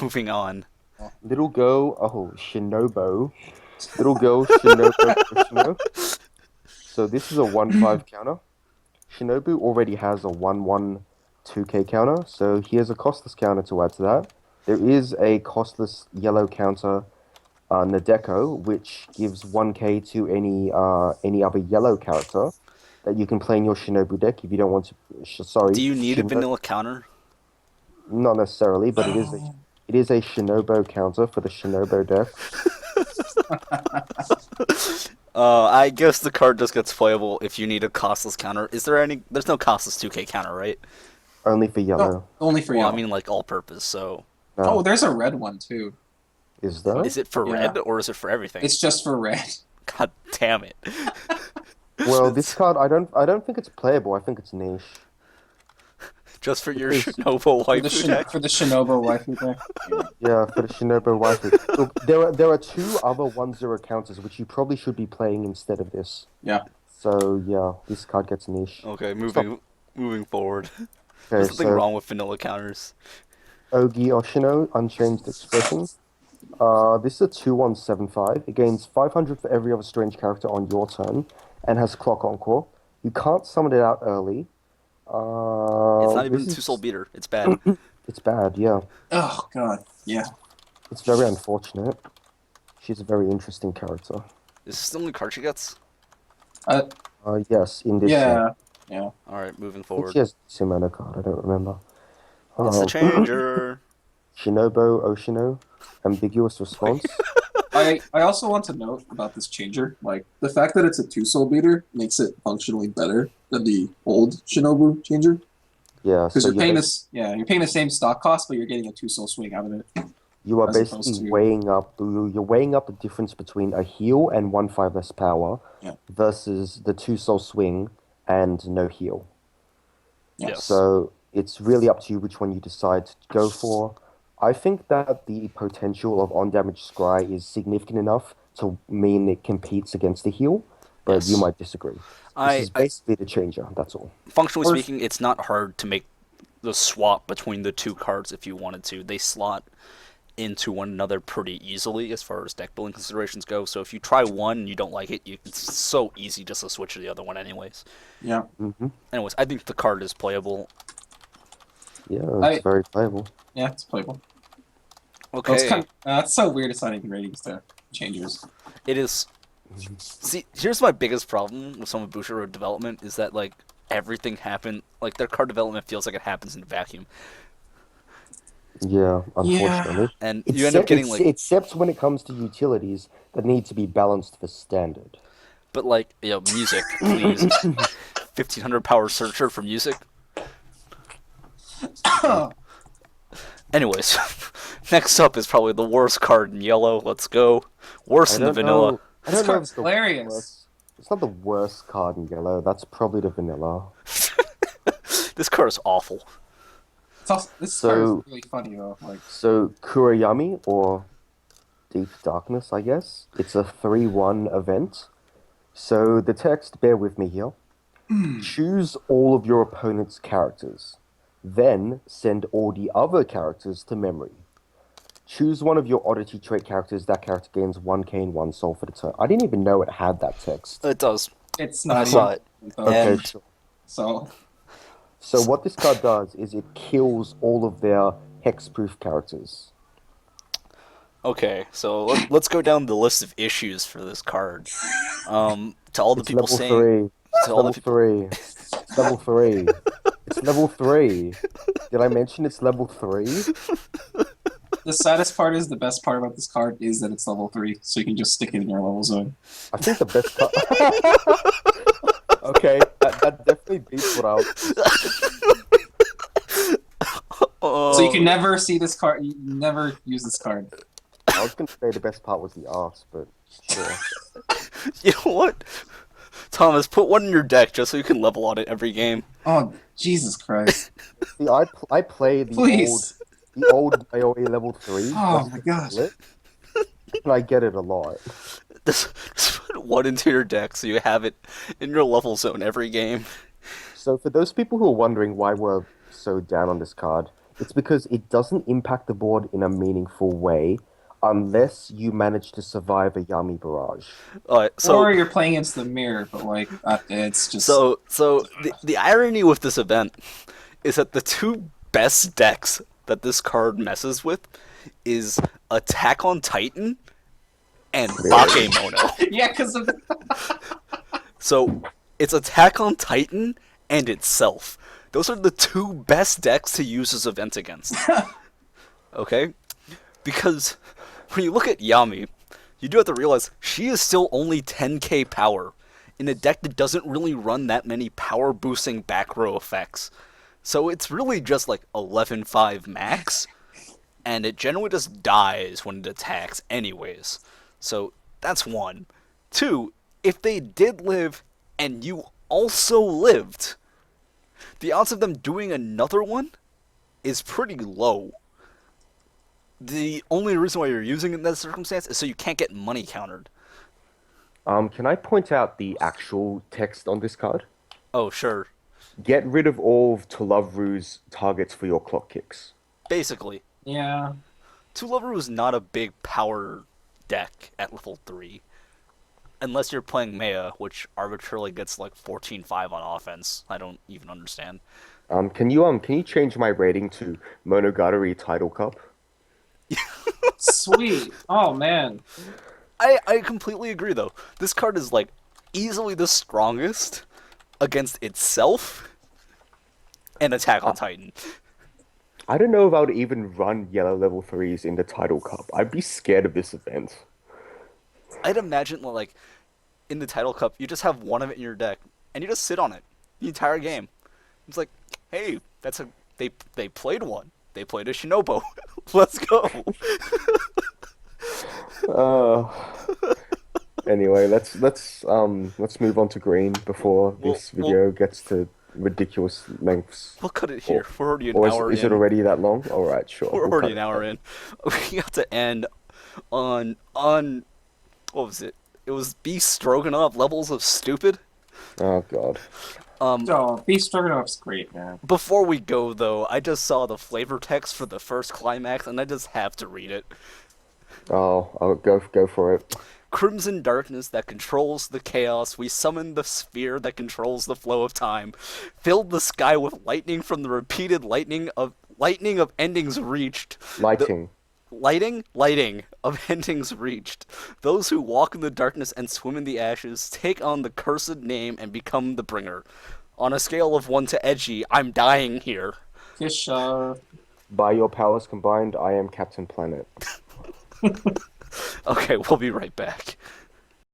Speaker 2: Moving on.
Speaker 1: little girl. Oh, Shinobo, little girl, Shinobo, Kushino. So this is a 1/5 counter. Shinobu already has a 1/1 2K counter, so here's a costless counter to add to that. There is a costless yellow counter, Nadeko, which gives 1K to any other yellow character that you can play in your Shinobu deck if you don't want to. Sorry,
Speaker 2: Do you need a vanilla counter?
Speaker 1: Not necessarily, but
Speaker 3: Oh.
Speaker 1: it is a Shinobo counter for the Shinobo deck.
Speaker 2: I guess the card just gets playable if you need a costless counter. Is there any? There's no costless 2K counter, right?
Speaker 1: Only for
Speaker 3: No,
Speaker 1: yellow.
Speaker 3: only for
Speaker 2: Well,
Speaker 3: yellow.
Speaker 2: I mean like all purpose. So
Speaker 1: No.
Speaker 3: Oh, there's a red one too.
Speaker 1: Is there?
Speaker 2: is it for
Speaker 3: Yeah.
Speaker 2: red or is it for everything?
Speaker 3: It's just for red.
Speaker 2: God damn it!
Speaker 1: Well, this card I don't think it's playable. I think it's niche.
Speaker 2: Just for your
Speaker 1: Because-
Speaker 2: Shinobu
Speaker 3: For the,
Speaker 2: waifu deck.
Speaker 3: for the Shinobu waifu deck. Yeah.
Speaker 1: Yeah, for the Shinobu waifu. Look, there are 2 other 1/0 counters which you probably should be playing instead of this.
Speaker 3: Yeah.
Speaker 1: So yeah, this card gets niche.
Speaker 2: Okay, moving forward.
Speaker 1: Okay,
Speaker 2: There's nothing
Speaker 1: so
Speaker 2: wrong with vanilla counters.
Speaker 1: Ogi Oshino, Unchanged Expression. This is a 2-1-7-5. It gains 500 for every other strange character on your turn, and has Clock Encore. You can't summon it out early.
Speaker 2: It's not even
Speaker 1: This
Speaker 2: a
Speaker 1: is
Speaker 2: two-soul beater. It's bad.
Speaker 1: it's bad, yeah.
Speaker 3: Oh god, yeah.
Speaker 1: It's very unfortunate. She's a very interesting character.
Speaker 2: Is this the only card she gets?
Speaker 1: Yes, in this set.
Speaker 3: Yeah, yeah.
Speaker 2: Alright, moving
Speaker 1: I think
Speaker 2: forward.
Speaker 1: she has Summoner card, I don't remember.
Speaker 2: It's the
Speaker 1: Um,
Speaker 2: changer.
Speaker 1: Shinobu Oshino, Ambiguous Response.
Speaker 3: I also want to note about this changer, like the fact that it's a two-soul beater makes it functionally better than the old Shinobu changer.
Speaker 1: Yeah,
Speaker 3: Because
Speaker 1: so
Speaker 3: you're paying this, yeah, you're paying the same stock cost, but you're getting a two-soul swing out of it.
Speaker 1: you are
Speaker 3: as opposed
Speaker 1: basically
Speaker 3: to-
Speaker 1: weighing up the difference between a heal and 1/5 less power
Speaker 3: Yeah.
Speaker 1: versus the 2 soul swing and no heal.
Speaker 2: Yes.
Speaker 1: So it's really up to you which one you decide to go for. I think that the potential of on-damage scry is significant enough to mean it competes against the heal, but
Speaker 2: Yes.
Speaker 1: you might disagree. This is
Speaker 2: I
Speaker 1: basically the changer, that's all.
Speaker 2: functionally
Speaker 3: Or-
Speaker 2: speaking, it's not hard to make the swap between the two cards if you wanted to. They slot into one another pretty easily as far as deck building considerations go. So if you try one and you don't like it, it's so easy just to switch to the other one anyways.
Speaker 3: Yeah.
Speaker 2: Anyways, I think the card is playable.
Speaker 1: Yeah, it's very playable.
Speaker 3: Yeah, it's playable.
Speaker 2: Okay.
Speaker 3: Well, it's kind of, it's so weird assigning ratings to changers.
Speaker 2: It is. See, here's my biggest problem with some of Bushiroad development is that like everything happened, like their card development feels like it happens in a vacuum,
Speaker 1: Yeah, unfortunately.
Speaker 2: and you end up getting like,
Speaker 1: except when it comes to utilities that need to be balanced for standard.
Speaker 2: but like music, please, 1500 power searcher for music. Anyways, next up is probably the worst card in yellow. Let's go. Worse than the vanilla.
Speaker 1: I don't know if
Speaker 3: card's
Speaker 1: it's the
Speaker 3: hilarious.
Speaker 1: worst. It's not the worst card in yellow. That's probably the vanilla.
Speaker 2: This card is awful.
Speaker 3: It's also, this
Speaker 1: So-
Speaker 3: card is really funny though. Like,
Speaker 1: So Kurayami, or Deep Darkness, I guess. It's a 3-1 event. So the text, bear with me here. Choose all of your opponent's characters. Then send all the other characters to memory. Choose one of your oddity trait characters. That character gains 1k and 1 soul for the turn. I didn't even know it had that text.
Speaker 2: It does.
Speaker 3: it's
Speaker 2: I
Speaker 3: not
Speaker 2: saw it.
Speaker 3: though.
Speaker 1: Okay,
Speaker 2: And-
Speaker 3: So
Speaker 1: so what this card does is it kills all of their hexproof characters.
Speaker 2: Okay, so let's go down the list of issues for this card. To all the
Speaker 1: It's
Speaker 2: people
Speaker 1: level
Speaker 2: saying,
Speaker 1: 3.
Speaker 2: to all the
Speaker 1: Level
Speaker 2: people,
Speaker 1: 3. It's level 3. It's level 3. Did I mention it's level 3?
Speaker 3: the saddest part is the best part about this card is that it's level 3, so you can just stick it in your level zone.
Speaker 1: I think the best part. Okay, that definitely beats what I was.
Speaker 3: So you can never see this card. You never use this card.
Speaker 1: I was going to say the best part was the art, but sure.
Speaker 2: You know what? Thomas, put one in your deck just so you can level on it every game.
Speaker 3: Oh Jesus Christ!
Speaker 1: See, I play
Speaker 3: Please.
Speaker 1: the old Mayoi level 3.
Speaker 3: Oh my gosh!
Speaker 1: And I get it a lot.
Speaker 2: Just put one into your deck so you have it in your level zone every game.
Speaker 1: So for those people who are wondering why we're so down on this card, it's because it doesn't impact the board in a meaningful way unless you manage to survive a Yami barrage.
Speaker 2: Alright, so
Speaker 3: or you're playing against the mirror, but like it's just
Speaker 2: so the irony with this event is that the two best decks that this card messes with is Attack on Titan and Bakemono.
Speaker 3: yeah, because of
Speaker 2: So it's Attack on Titan and itself. Those are the two best decks to use this event against. Okay? Because when you look at Yami, you do have to realize she is still only 10k power in a deck that doesn't really run that many power boosting back row effects. So it's really just like 11-5 max, and it generally just dies when it attacks anyways. So that's one. Two, if they did live and you also lived, the odds of them doing another one is pretty low. The only reason why you're using it in that circumstance is so you can't get money countered.
Speaker 1: Can I point out the actual text on this card?
Speaker 2: Oh, sure.
Speaker 1: Get rid of all of Talovru's targets for your clock kicks.
Speaker 2: Basically.
Speaker 3: Yeah.
Speaker 2: Two Lover was not a big power deck at level 3. Unless you're playing Maya, which arbitrarily gets like 14-5 on offense. I don't even understand.
Speaker 1: Can you change my rating to Monogatari Title Cup?
Speaker 3: Sweet. Oh man.
Speaker 2: I completely agree though. This card is like easily the strongest against itself and Attack on
Speaker 1: I,
Speaker 2: Titan.
Speaker 1: I don't know if I would even run yellow level threes in the Title Cup. I'd be scared of this event.
Speaker 2: I'd imagine like in the Title Cup, you just have one of it in your deck and you just sit on it the entire game. It's like, hey, that's a they played one. They played a Shinobu. Let's go.
Speaker 1: Uh, anyway, let's move on to green before
Speaker 2: We'll
Speaker 1: this
Speaker 2: we'll
Speaker 1: video gets to ridiculous lengths.
Speaker 2: we'll cut it
Speaker 1: Or
Speaker 2: here. We're already an
Speaker 1: or
Speaker 2: hour
Speaker 1: is it
Speaker 2: in.
Speaker 1: already that long? All right, sure.
Speaker 2: We're
Speaker 1: We'll
Speaker 2: already
Speaker 1: cut
Speaker 2: an
Speaker 1: it.
Speaker 2: hour in. We got to end on what was it? It was beef stroganoff levels of stupid.
Speaker 1: Oh God.
Speaker 3: Oh, Beef Stroganoff's great, man.
Speaker 2: Before we go though, I just saw the flavor text for the first climax and I just have to read it.
Speaker 1: Oh, I'll go for it.
Speaker 2: Crimson darkness that controls the chaos, we summon the sphere that controls the flow of time. Filled the sky with lightning from the repeated lightning of endings reached. The
Speaker 1: Lighting.
Speaker 2: lighting of endings reached. Those who walk in the darkness and swim in the ashes take on the cursed name and become the bringer. On a scale of 1 to edgy, I'm dying here.
Speaker 3: Fish,
Speaker 1: By your powers combined, I am Captain Planet.
Speaker 2: Okay, we'll be right back.